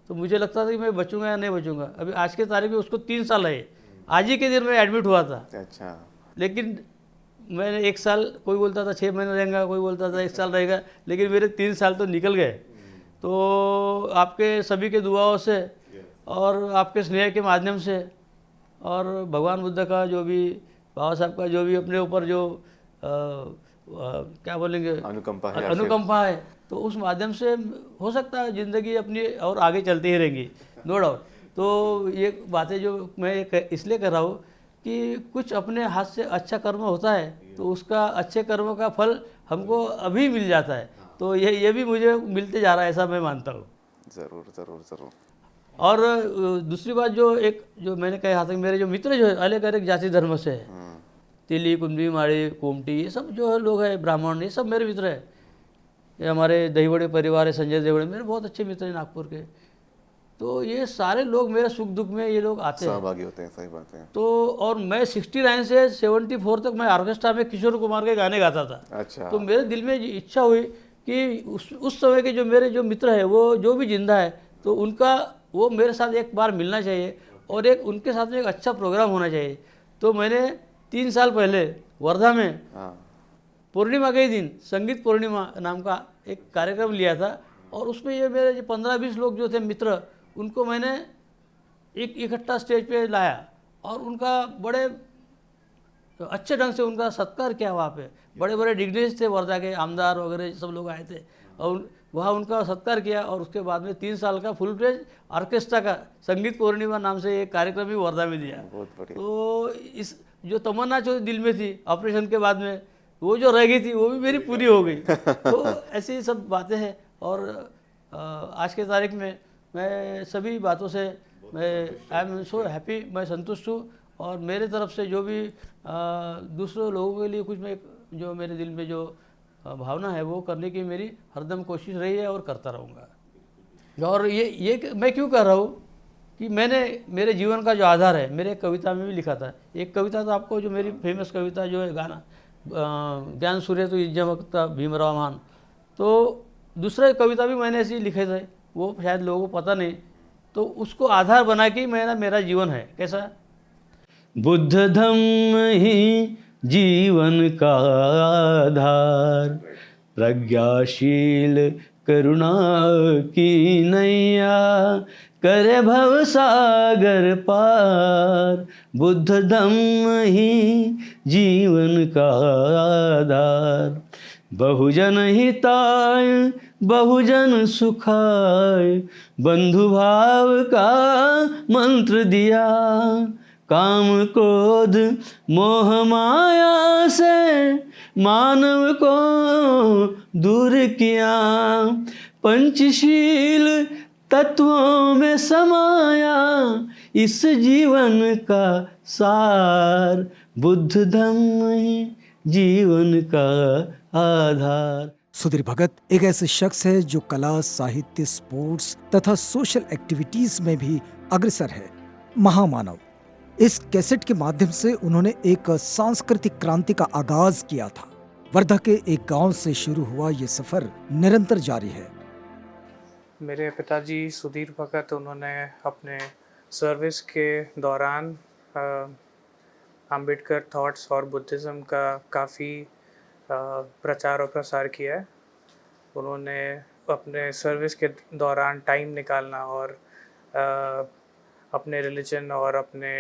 तो मुझे लगता था कि मैं बचूंगा या नहीं बचूंगा। अभी आज के तारीख में उसको 3 साल है, आज ही के दिन मैं एडमिट हुआ था। अच्छा। लेकिन मैंने 1 साल, कोई बोलता था 6 महीने रहेगा, कोई बोलता था 1 साल रहेगा, लेकिन मेरे 3 साल तो निकल गए। तो आपके सभी के दुआओं से और आपके स्नेह के माध्यम से और भगवान बुद्ध का जो भी, बाबा साहब का जो भी अपने ऊपर जो क्या बोलेंगे, अनुकंपा है, अनुकंपा है, तो उस माध्यम से हो सकता है ज़िंदगी अपनी और आगे चलती ही रहेंगी, नो डाउट। तो ये बातें जो मैं इसलिए कर रहा हूँ कि कुछ अपने हाथ से अच्छा कर्म होता है तो उसका अच्छे कर्मों का फल हमको अभी मिल जाता है। तो ये भी मुझे मिलते जा रहा है, ऐसा मैं मानता हूँ। ज़रूर ज़रूर ज़रूर। और दूसरी बात जो मैंने कहा था कि मेरे जो मित्र जो है अलग अलग जाति धर्म से है, तिली, कुंडी, माड़ी, कोमटी, ये सब जो है लोग हैं, ब्राह्मण, ये सब मेरे मित्र हैं। ये हमारे दहीवड़े परिवार है, संजय दहीवड़े मेरे बहुत अच्छे मित्र हैं नागपुर के। तो ये सारे लोग मेरे सुख दुख में ये लोग आते हैं, सहभागी होते हैं, सही बात है। तो और मैं 69 से 74 तक मैं ऑर्केस्ट्रा में किशोर कुमार के गाने गाता था। अच्छा। तो मेरे दिल में इच्छा हुई कि उस समय के जो मेरे जो मित्र है वो जो भी जिंदा है तो उनका वो मेरे साथ एक बार मिलना चाहिए और एक उनके साथ में एक अच्छा प्रोग्राम होना चाहिए। तो मैंने 3 साल पहले वर्धा में पूर्णिमा के ही दिन संगीत पूर्णिमा नाम का एक कार्यक्रम लिया था और उसमें ये मेरे जो 15-20 लोग जो थे मित्र, उनको मैंने एक इकट्ठा स्टेज पे लाया और उनका बड़े अच्छे ढंग से उनका सत्कार किया। वहाँ पे बड़े बड़े डिग्नेज थे, वर्धा के आमदार वगैरह सब लोग आए थे और वहाँ उनका सत्कार किया। और उसके बाद में 3 साल का फुल प्लेज ऑर्केस्ट्रा का संगीत पूर्णिमा नाम से एक कार्यक्रम भी वर्धा में दिया। बहुत बढ़िया। तो इस जो तमन्ना जो दिल में थी ऑपरेशन के बाद में, वो जो रह गई थी वो भी मेरी पूरी हो गई। तो ऐसी सब बातें हैं और आज के तारीख में मैं सभी बातों से मैं आई एम सो हैप्पी, मैं संतुष्ट हूँ। और मेरे तरफ से जो भी दूसरों लोगों के लिए कुछ मैं जो मेरे दिल में जो भावना है वो करने की मेरी हरदम कोशिश रही है और करता रहूँगा। और ये मैं क्यों कर रहा हूँ कि मैंने मेरे जीवन का जो आधार है मेरे कविता में भी लिखा था। एक कविता तो आपको जो मेरी फेमस कविता जो है गाना ज्ञान सूर्य तो इज्जमकता भीमराव मान, तो दूसरा कविता भी मैंने ऐसे लिखे थे, वो शायद लोगों को पता नहीं, तो उसको आधार बना के मेरा जीवन है। कैसा? बुद्ध धम्म ही जीवन का आधार, प्रज्ञाशील करुणा की नैया करे भव सागर पार। बुद्ध धम्म ही जीवन का आधार, बहुजन हिताय बहुजन सुखाय, बंधु भाव का मंत्र दिया। काम क्रोध मोह माया से मानव को दूर किया, पंचशील तत्वों में समाया इस जीवन का सार। बुद्ध धम्म ही जीवन का आधार। सुधीर भगत एक ऐसे शख्स है जो कला, साहित्य, स्पोर्ट्स तथा सोशल एक्टिविटीज में भी अग्रसर है। महामानव इस कैसेट के माध्यम से उन्होंने एक सांस्कृतिक क्रांति का आगाज किया था। वर्धा के एक गांव से शुरू हुआ ये सफर निरंतर जारी है। मेरे पिताजी सुधीर भगत, उन्होंने अपने सर्विस के दौरान अंबेडकर थॉट्स और बुद्धिज़्म का काफ़ी प्रचार और प्रसार किया है। उन्होंने अपने सर्विस के दौरान टाइम निकालना और अपने रिलीजन और अपने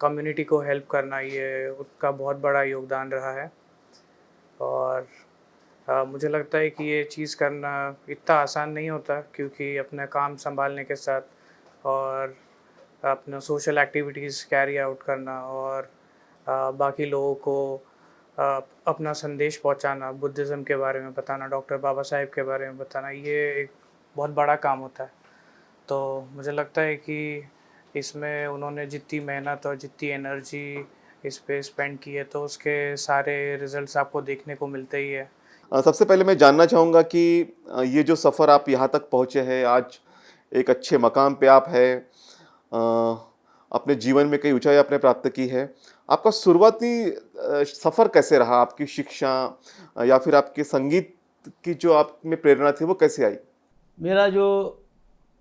कम्युनिटी को हेल्प करना, ये उनका बहुत बड़ा योगदान रहा है। और मुझे लगता है कि ये चीज़ करना इतना आसान नहीं होता, क्योंकि अपना काम संभालने के साथ और अपना सोशल एक्टिविटीज़ कैरी आउट करना और बाकी लोगों को अपना संदेश पहुंचाना, बुद्धिज़्म के बारे में बताना, डॉक्टर बाबा साहेब के बारे में बताना, ये एक बहुत बड़ा काम होता है। तो मुझे लगता है कि इसमें उन्होंने जितनी मेहनत और जितनी एनर्जी इस पे स्पेंड की है, तो उसके सारे रिजल्ट्स आपको देखने को मिलते ही है। सबसे पहले मैं जानना चाहूँगा कि ये जो सफ़र आप यहाँ तक पहुँचे हैं, आज एक अच्छे मकाम पे आप हैं, अपने जीवन में कई ऊंचाई आपने प्राप्त की है। आपका शुरुआती सफ़र कैसे रहा? आपकी शिक्षा या फिर आपके संगीत की जो आप में प्रेरणा थी वो कैसे आई? मेरा जो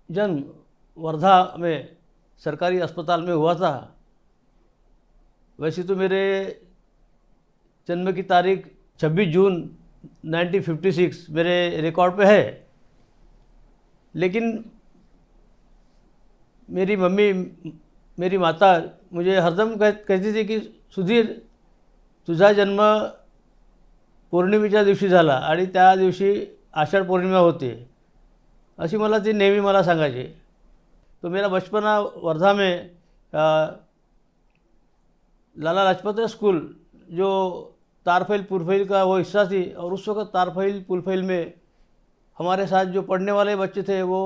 जन्म वर्धा में सरकारी अस्पताल में हुआ था, वैसे तो मेरे जन्म की तारीख 26 जून 1956 मेरे रिकॉर्ड पे है, लेकिन मेरी मम्मी, मेरी माता मुझे हरदम कहती थी की सुधीर, तुझा जन्म पौर्णिमेच्या दिवशी झाला आणि त्या दिवशी आषाढ पौर्णिमा होती, अशी मला ती नेहमी मला सांगायची. तो मेरा बचपना वर्धा में लाला लाजपत राय स्कूल जो तारफैल पुरफैल का वो हिस्सा थी, और उस वक्त तारफैल पुरफैल में हमारे साथ जो पढ़ने वाले बच्चे थे वो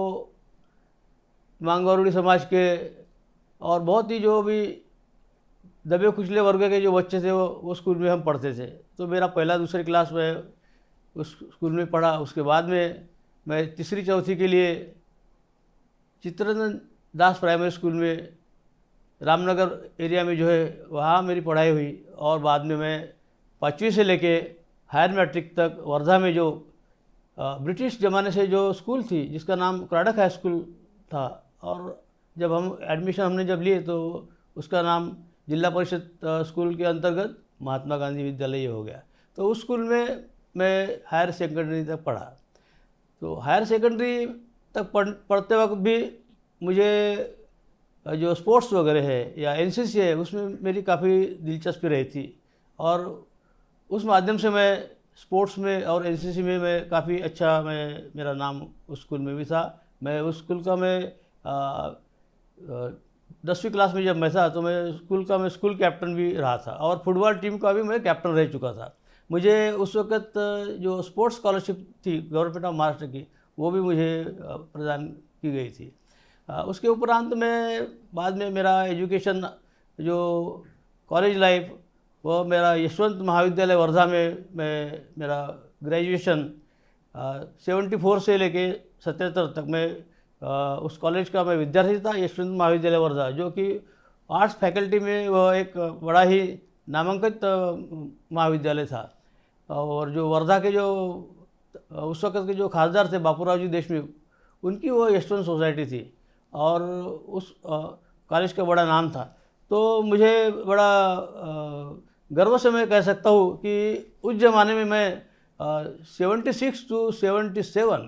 मांगवारुड़ी समाज के और बहुत ही जो भी दबे कुचले वर्ग के जो बच्चे थे वो स्कूल में हम पढ़ते थे. तो मेरा पहला दूसरी क्लास में उस स्कूल में पढ़ा. उसके बाद में मैं तीसरी चौथी के लिए चित्तरंजन दास प्राइमरी स्कूल में रामनगर एरिया में जो है वहाँ मेरी पढ़ाई हुई, और बाद में मैं 5वीं से लेके हायर मैट्रिक तक वर्धा में जो ब्रिटिश ज़माने से जो स्कूल थी जिसका नाम क्राडक हाई स्कूल था, और जब हम एडमिशन हमने जब लिए तो उसका नाम जिला परिषद स्कूल के अंतर्गत महात्मा गांधी विद्यालय हो गया. तो उस स्कूल में मैं हायर सेकेंडरी तक पढ़ा. तो हायर सेकेंडरी तक पढ़ते वक्त भी मुझे जो स्पोर्ट्स वगैरह है या एनसीसी है उसमें मेरी काफ़ी दिलचस्पी रही थी, और उस माध्यम से मैं स्पोर्ट्स में और एनसीसी में मैं काफ़ी अच्छा मेरा नाम उस स्कूल में भी था. मैं उस स्कूल का मैं 10वीं क्लास में जब मैं था तो मैं स्कूल कैप्टन भी रहा था, और फुटबॉल टीम का भी मैं कैप्टन रह चुका था. मुझे उस वक्त जो स्पोर्ट्स स्कॉलरशिप थी गवर्नमेंट ऑफ महाराष्ट्र की, वो भी मुझे प्रदान की गई थी. उसके उपरांत में बाद में मेरा एजुकेशन जो कॉलेज लाइफ वो मेरा यशवंत महाविद्यालय वर्धा में मेरा ग्रेजुएशन 74 से लेके 77 तक मैं उस कॉलेज का मैं विद्यार्थी था. यशवंत महाविद्यालय वर्धा जो कि आर्ट्स फैकल्टी में वह एक बड़ा ही नामांकित महाविद्यालय था, और जो वर्धा के जो उस वक्त के जो खासदार थे बापूराव जी देशमुख, उनकी वो यशवंत सोसाइटी थी, और उस कॉलेज का बड़ा नाम था. तो मुझे बड़ा गर्व से मैं कह सकता हूँ कि उस ज़माने में मैं 76 टू 77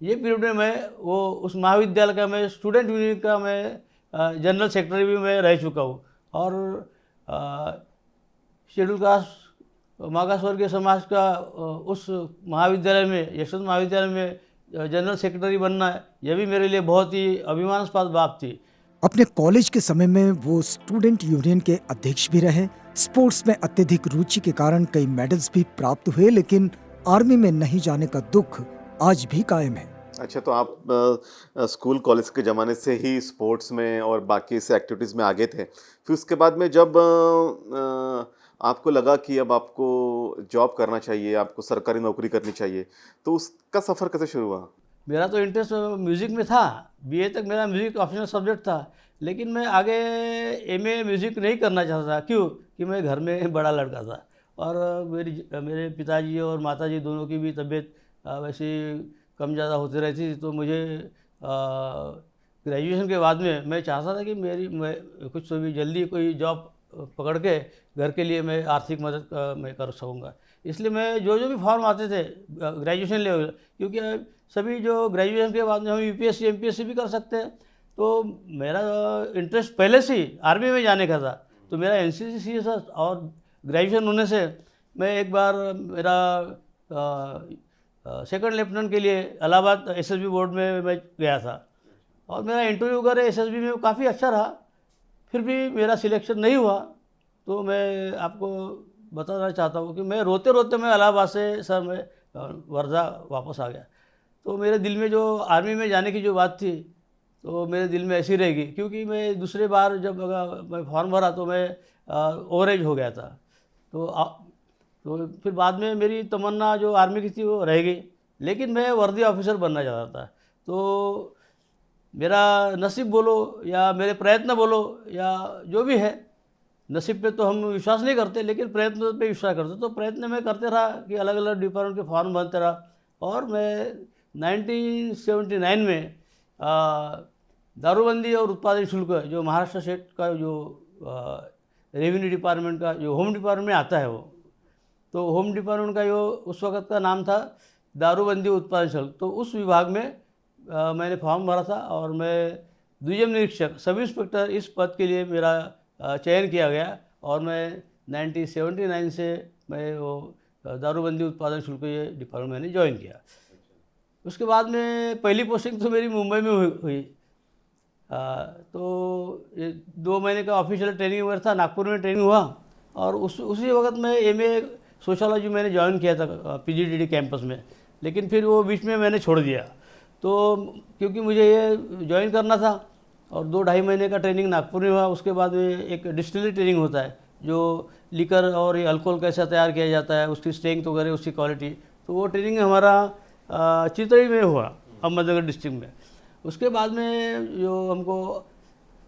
ये पीरियड में मैं वो उस महाविद्यालय का मैं स्टूडेंट यूनियन का मैं जनरल सेक्रेटरी भी मैं रह चुका हूँ, और शेड्यूल कास्ट मागास वर्गीय समाज का उस महाविद्यालय में यशवंत महाविद्यालय में जनरल सेक्रेटरी बनना यह भी मेरे लिए बहुत ही अभिमानास्पद बात थी. अपने कॉलेज के समय में वो स्टूडेंट यूनियन के अध्यक्ष भी रहे. स्पोर्ट्स में अत्यधिक रुचि के कारण कई मेडल्स भी प्राप्त हुए, लेकिन आर्मी में नहीं जाने का दुख आज भी कायम है. अच्छा, तो आप स्कूल कॉलेज के ज़माने से ही स्पोर्ट्स में और बाकी से एक्टिविटीज़ में आगे थे. फिर उसके बाद में जब आपको लगा कि अब आपको जॉब करना चाहिए, आपको सरकारी नौकरी करनी चाहिए, तो उसका सफ़र कैसे शुरू हुआ? मेरा तो इंटरेस्ट म्यूज़िक में था. बीए तक मेरा म्यूज़िक ऑप्शनल सब्जेक्ट था, लेकिन मैं आगे एमए म्यूज़िक नहीं करना चाहता था. क्यों कि मैं घर में बड़ा लड़का था, और मेरे पिताजी और माताजी दोनों की भी तबीयत वैसे कम ज़्यादा होती रहती थी. तो मुझे ग्रेजुएशन के बाद में मैं चाहता था कि मैं कुछ तो भी जल्दी कोई जॉब पकड़ के घर के लिए मैं आर्थिक मदद मैं कर सकूँगा. इसलिए मैं जो भी फॉर्म आते थे ग्रेजुएशन लेवल, क्योंकि सभी जो ग्रेजुएशन के बाद में हम यूपीएससी एमपीएससी भी कर सकते हैं, तो मेरा इंटरेस्ट पहले से ही आर्मी में जाने का था. तो मेरा एनसीसी था, और ग्रेजुएशन होने से मैं एक बार मेरा सेकंड लेफ्टिनेंट के लिए इलाहाबाद एसएसबी बोर्ड में मैं गया था, और मेरा इंटरव्यू वगैरह एसएसबी में काफ़ी अच्छा रहा. फिर भी मेरा सिलेक्शन नहीं हुआ. तो मैं आपको बताना चाहता हूँ कि मैं रोते रोते मैं इलाहाबाद से सर मैं वर्धा वापस आ गया. तो मेरे दिल में जो आर्मी में जाने की जो बात थी, तो मेरे दिल में ऐसी रहेगी, क्योंकि मैं दूसरे बार जब मैं फॉर्म भरा तो मैं ओवर एज हो गया था. तो फिर बाद में मेरी तमन्ना जो आर्मी की थी वो रह गई, लेकिन मैं वर्दी ऑफिसर बनना चाहता था. तो मेरा नसीब बोलो या मेरे प्रयत्न बोलो या जो भी है, नसीब पे तो हम विश्वास नहीं करते, लेकिन प्रयत्न पे विश्वास करते. तो प्रयत्न मैं करते रहा कि अलग अलग डिपार्टमेंट के फॉर्म भरते रहा. और मैं 1979 में दारूबंदी और उत्पादन शुल्क जो महाराष्ट्र स्टेट का जो रेवेन्यू डिपार्टमेंट का जो होम डिपार्टमेंट में आता है, वो तो होम डिपार्टमेंट का जो उस वक्त का नाम था दारूबंदी उत्पादन शुल्क, तो उस विभाग में मैंने फॉर्म भरा था और मैं द्विजम निरीक्षक सब इंस्पेक्टर इस पद के लिए मेरा चयन किया गया और मैं 1979 से मैं वो दारूबंदी उत्पादन शुल्क ये डिपार्टमेंट मैंने ज्वाइन किया। उसके बाद में पहली पोस्टिंग तो मेरी मुंबई में हुई। तो ये 2 महीने का ऑफिशियल ट्रेनिंग वगैरह था, नागपुर में ट्रेनिंग हुआ और उसी वक्त में MA सोशोलॉजी मैंने ज्वाइन किया था PGDD कैंपस में, लेकिन फिर वो बीच में मैंने छोड़ दिया। तो क्योंकि मुझे ये ज्वाइन करना था और 2-2.5 महीने का ट्रेनिंग नागपुर में हुआ। उसके बाद में एक डिस्टिलरी ट्रेनिंग होता है जो लिकर और ये अल्कोहल कैसा तैयार किया जाता है, उसकी स्ट्रेंथ वगैरह, उसकी क्वालिटी, तो वो ट्रेनिंग हमारा चितड़ी में हुआ, अहमदनगर डिस्ट्रिक्ट में। उसके बाद में जो हमको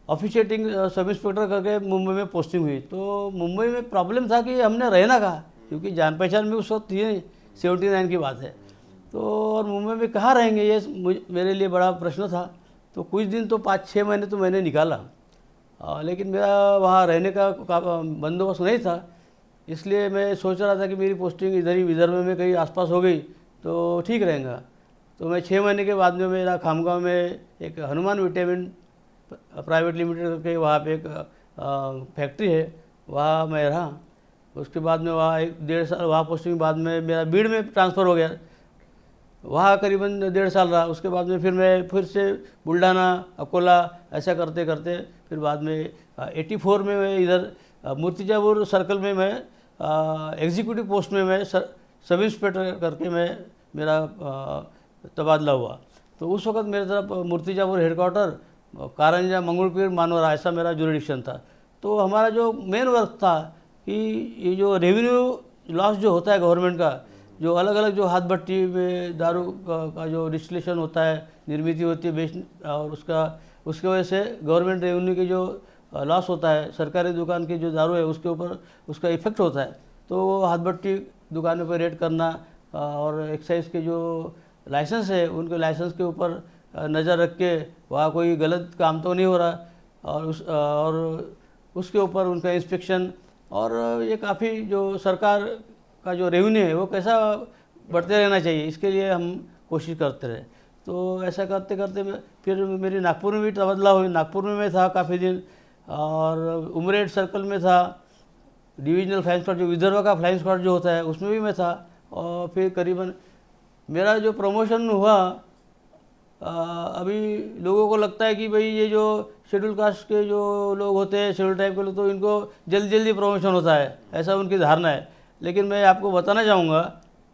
ऑफिशिएटिंग सब इंस्पेक्टर करके मुंबई में पोस्टिंग हुई। तो मुंबई में प्रॉब्लम था कि हमने रहना कहाँ, क्योंकि जान पहचान में उस वक्त थी नहीं, 79 की बात है। तो और मुंबई में कहाँ रहेंगे, ये मेरे लिए बड़ा प्रश्न था। तो कुछ दिन तो 5-6 महीने तो मैंने निकाला, लेकिन मेरा वहाँ रहने का बंदोबस्त नहीं था, इसलिए मैं सोच रहा था कि मेरी पोस्टिंग इधर ही विदर्भ में कहीं आसपास हो गई तो ठीक रहेगा। तो मैं 6 महीने के बाद में मेरा खामगांव में एक हनुमान विटामिन प्राइवेट लिमिटेड करके वहाँ पे एक फैक्ट्री है, वहाँ मैं रहा। उसके बाद में वहाँ 1-1.5 साल वहाँ पोस्टिंग के बाद में मेरा बीड़ में ट्रांसफ़र हो गया, वहाँ करीबन 1.5 साल रहा। उसके बाद में फिर मैं फिर से बुल्ढाना, अकोला ऐसा करते करते फिर बाद में 84 में मैं इधर मूर्तिजापुर सर्कल में मैं एग्जीक्यूटिव पोस्ट में मैं सब इंस्पेक्टर करके मेरा तबादला हुआ। तो उस वक्त मेरे तरफ मूर्तिजापुर हेडक्वार्टर, कारंजा, मंगलपीर, मानवरा ऐसा मेरा जुरिडिक्शन था। तो हमारा जो मेन वर्क था कि ये जो रेवेन्यू लॉस जो होता है गवर्नमेंट का, जो अलग अलग जो हाथ भट्टी में दारू का जो डिस्टिलेशन होता है, निर्मित होती है बेच, और उसके वजह से गवर्नमेंट रेवेन्यू के जो लॉस होता है, सरकारी दुकान की जो दारू है उसके ऊपर उसका इफेक्ट होता है। तो हाथ भट्टी दुकानों पर रेड करना और एक्साइज के जो लाइसेंस है उनके लाइसेंस के ऊपर नज़र रख के वहाँ कोई गलत काम तो नहीं हो रहा, और उसके ऊपर उनका इंस्पेक्शन, और ये काफ़ी जो सरकार का जो रेवेन्यू है वो कैसा बढ़ते रहना चाहिए, इसके लिए हम कोशिश करते रहे। तो ऐसा करते करते फिर मेरी नागपुर में भी तबादला हुई। नागपुर में मैं था काफ़ी दिन, और उमरेड सर्कल में था, डिविजनल फ्लाइंग स्क्वाड जो विदर्भ का फ्लाइंग स्क्वाड जो होता है उसमें भी मैं था। और फिर करीबन मेरा जो प्रमोशन हुआ, अभी लोगों को लगता है कि भाई ये जो शेड्यूल कास्ट के जो लोग होते हैं, शेड्यूल टाइप के लोग, तो इनको जल्दी जल्दी प्रमोशन होता है, ऐसा उनकी धारणा है। लेकिन मैं आपको बताना चाहूँगा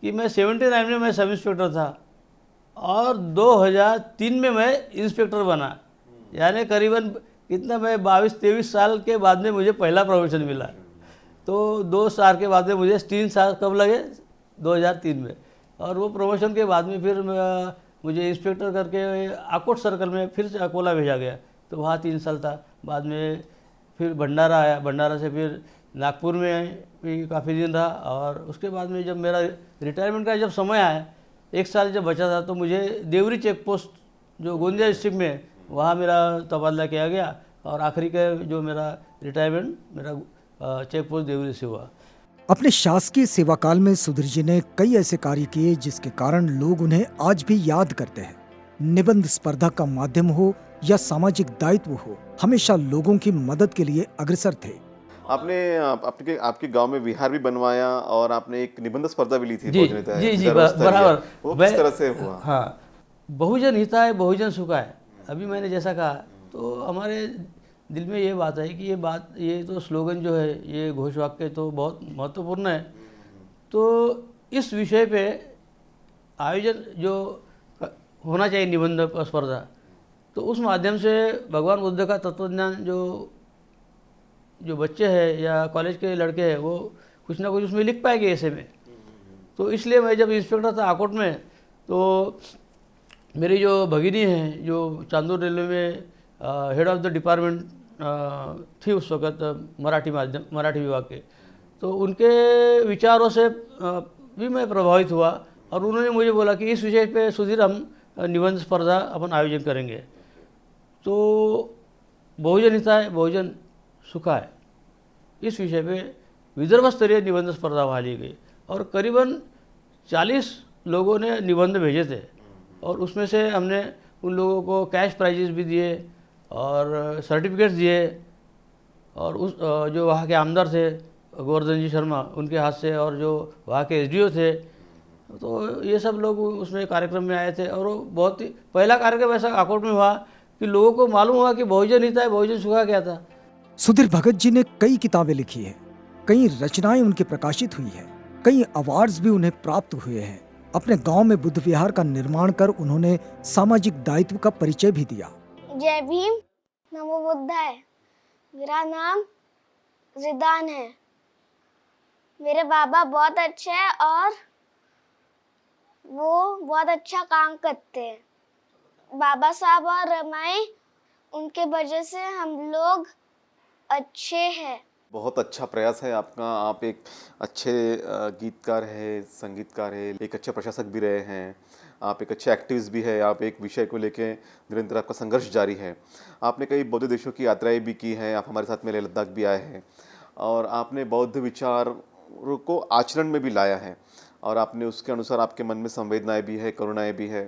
कि मैं 79 में मैं सब इंस्पेक्टर था और 2003 में मैं इंस्पेक्टर बना, यानी करीबन कितना, मैं 22-23 साल के बाद में मुझे पहला प्रमोशन मिला। तो 2 साल के बाद में मुझे 3 साल कब लगे, 2003 में। और वो प्रमोशन के बाद में फिर मुझे इंस्पेक्टर करके आकोट सर्कल में फिर से अकोला भेजा गया, तो वहाँ 3 साल था। बाद में फिर भंडारा आया, भंडारा से फिर नागपुर में भी काफ़ी दिन रहा। और उसके बाद में जब मेरा रिटायरमेंट का जब समय आया, 1 साल जब बचा था, तो मुझे देवरी चेक पोस्ट जो गोंदिया डिस्ट्रिक्ट में, वहाँ मेरा तबादला किया गया। और आखिरी का जो मेरा रिटायरमेंट मेरा चेक पोस्ट देवरी से हुआ। अपने शासकीय सेवाकाल में सुधीर जी ने कई ऐसे कार्य किए जिसके कारण लोग उन्हें आज भी याद करते हैं। निबंध स्पर्धा का माध्यम हो या सामाजिक दायित्व हो, हमेशा लोगों की मदद के लिए अग्रसर थे। आपके गांव में विहार भी बनवाया और आपने एक निबंध स्पर्धा भी ली थी। जी जी जी, बराबर। वो किस तरह से हुआ? हाँ, बहुजन हिताय बहुजन सुखाय, अभी मैंने जैसा कहा, तो हमारे दिल में ये बात है कि ये तो स्लोगन जो है, ये घोष वाक्य तो बहुत महत्वपूर्ण है। तो इस विषय पे आयोजन जो होना चाहिए निबंध स्पर्धा, तो उस माध्यम से भगवान बुद्ध का तत्वज्ञान जो बच्चे हैं या कॉलेज के लड़के हैं, वो कुछ ना कुछ उसमें लिख पाएंगे ऐसे में। तो इसलिए मैं जब इंस्पेक्टर था आकोट में, तो मेरी जो भगिनी है जो चांदूर रेलवे में हेड ऑफ द डिपार्टमेंट थी उस वक्त, मराठी विभाग के, तो उनके विचारों से भी मैं प्रभावित हुआ और उन्होंने मुझे बोला कि इस विषय पे सुधीर हम निबंध स्पर्धा अपन आयोजन करेंगे। तो बहुजन हिताय बहुजन सुखाय इस विषय पे विदर्भ स्तरीय निबंध स्पर्धा वहाँ ली गई और करीबन 40 लोगों ने निबंध भेजे थे और उसमें से हमने उन लोगों को कैश प्राइजेस भी दिए और सर्टिफिकेट्स दिए और उस जो वहाँ के आमदार थे गोवर्धन जी शर्मा उनके हाथ से और जो वहाँ के एसडीओ थे, तो ये सब लोग उसमें कार्यक्रम में आए थे और वो बहुत ही पहला कार्यक्रम ऐसा आकोट में हुआ कि लोगों को मालूम हुआ कि बहुजन हिताय बहुजन सुखाय क्या था। सुधीर भगत जी ने कई किताबें लिखी हैं, कई रचनाएं उनकी प्रकाशित हुई हैं, कई अवार्ड्स भी उन्हें प्राप्त हुए हैं। अपने गांव में बुद्ध विहार का निर्माण कर उन्होंने सामाजिक दायित्व का परिचय भी दिया। जय भीम, नमो बुद्धाय। मेरा नाम जिदान है। मेरे बाबा बहुत अच्छे हैं और वो बहुत अच्छा काम करते हैं। बाबा साहब और रमाई उनके वजह से हम लोग अच्छे हैं। बहुत अच्छा प्रयास है आपका। आप एक अच्छे गीतकार है, संगीतकार है, एक अच्छे प्रशासक भी रहे हैं, आप एक अच्छे एक्टिविस्ट भी है, आप एक विषय को लेके निरंतर आपका संघर्ष जारी है। आपने कई बौद्ध देशों की यात्राएं भी की हैं, आप हमारे साथ में लेह लद्दाख भी आए हैं और आपने बौद्ध विचार को आचरण में भी लाया है और आपने उसके अनुसार आपके मन में संवेदनाएं भी है, करुणाएं भी है।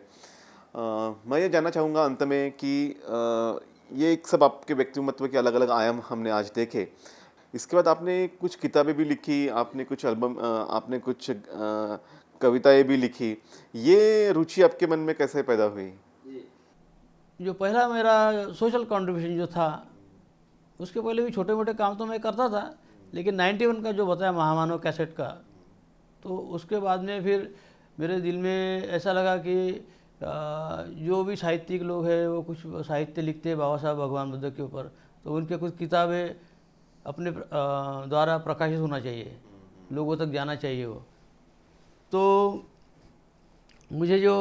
मैं ये जानना चाहूँगा अंत में कि ये एक सब आपके व्यक्तिमत्व के अलग अलग आयाम हमने आज देखे। इसके बाद आपने कुछ किताबें भी लिखी, आपने कुछ एल्बम, आपने कुछ कविताएं भी लिखी। ये रुचि आपके मन में कैसे पैदा हुई? जो पहला मेरा सोशल कंट्रीब्यूशन जो था, उसके पहले भी छोटे मोटे काम तो मैं करता था, लेकिन 91 का जो बताया महामानव कैसेट का, तो उसके बाद में फिर मेरे दिल में ऐसा लगा कि जो भी साहित्यिक लोग हैं वो कुछ साहित्य लिखते हैं बाबा साहब भगवान बुद्ध के ऊपर, तो उनके कुछ किताबें अपने द्वारा प्रकाशित होना चाहिए, लोगों तक जाना चाहिए वो। तो मुझे जो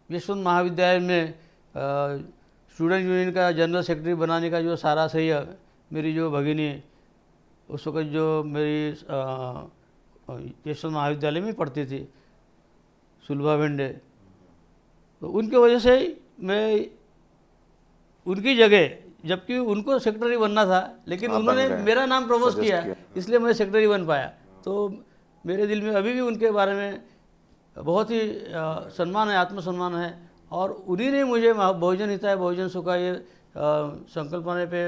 यशवंत महाविद्यालय में स्टूडेंट यूनियन का जनरल सेक्रेटरी बनाने का जो सारा श्रेय मेरी जो भगिनी उस वक्त जो मेरी यशवंत महाविद्यालय में पढ़ती थी, सुलभा भेंडे, तो उनके वजह से मैं उनकी जगह, जबकि उनको सेक्रेटरी बनना था, लेकिन उन्होंने मेरा नाम प्रपोज किया, इसलिए मैं सेक्रेटरी बन पाया। तो मेरे दिल में अभी भी उनके बारे में बहुत ही सम्मान है, आत्मसम्मान है और उन्हीं ने मुझे बहुजन हिताय बहुजन सुखाय ये संकल्पना पे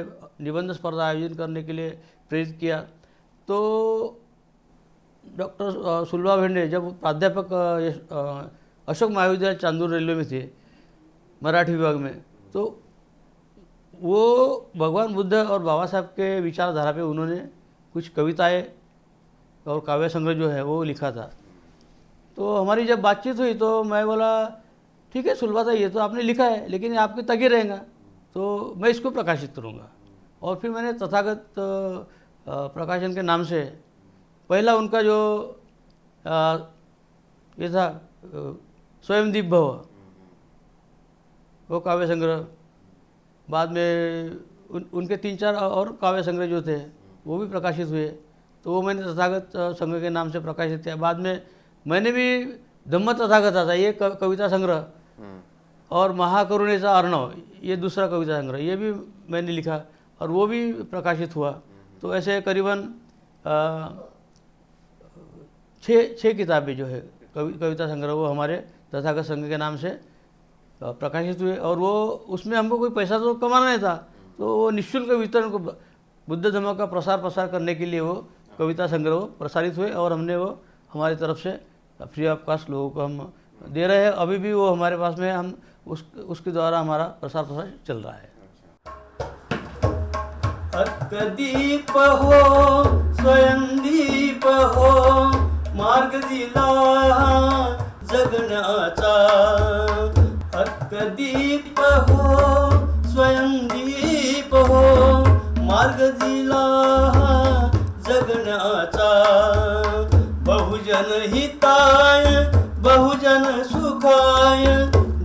निबंध स्पर्धा आयोजन करने के लिए प्रेरित किया। तो डॉक्टर सुलभा भेंडे जब प्राध्यापक अशोक महाविद्यालय चांदूर रेलवे में थे मराठी विभाग में, तो वो भगवान बुद्ध और बाबा साहब के विचारधारा पे उन्होंने कुछ कविताएं और काव्य संग्रह जो है वो लिखा था। तो हमारी जब बातचीत हुई तो मैं बोला ठीक है सुलभा था, ये तो आपने लिखा है लेकिन ये आपके तक ही रहेगा, तो मैं इसको प्रकाशित करूँगा। और फिर मैंने तथागत प्रकाशन के नाम से पहला उनका जो ये था स्वयंदीप भव, वो काव्य संग्रह, बाद में उनके 3-4 और काव्य संग्रह जो थे वो भी प्रकाशित हुए, तो वो मैंने तथागत संग्रह के नाम से प्रकाशित किया। बाद में मैंने भी धम्म तथागत आता ये कविता संग्रह और महाकरुणेचा अर्णव ये दूसरा कविता संग्रह ये भी मैंने लिखा और वो भी प्रकाशित हुआ। तो ऐसे करीबन 6 किताबें जो है कविता संग्रह वो हमारे तथागत संघ के नाम से प्रकाशित हुए और वो उसमें हमको कोई पैसा तो कमाना नहीं था, तो वो निःशुल्क वितरण को बुद्ध धर्म का प्रसार करने के लिए वो कविता संग्रह प्रसारित हुए और हमने वो हमारी तरफ से फ्री ऑफ कास्ट लोगों को हम दे रहे हैं। अभी भी वो हमारे पास में हम उसके द्वारा हमारा प्रसार चल रहा है। दीप हो स्वयं दीप हो मार्ग दिला जगण्याचा, दीप हो स्वयं दीप हो मार्ग दिला जगण्याचा, बहुजन हिताय बहुजन सुखाय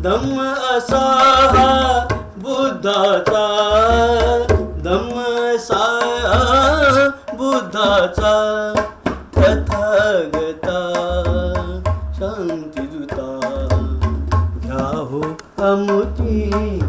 धम्म असा बुद्धाचा, धम्म असा बुद्धाचा तथागता। अमुची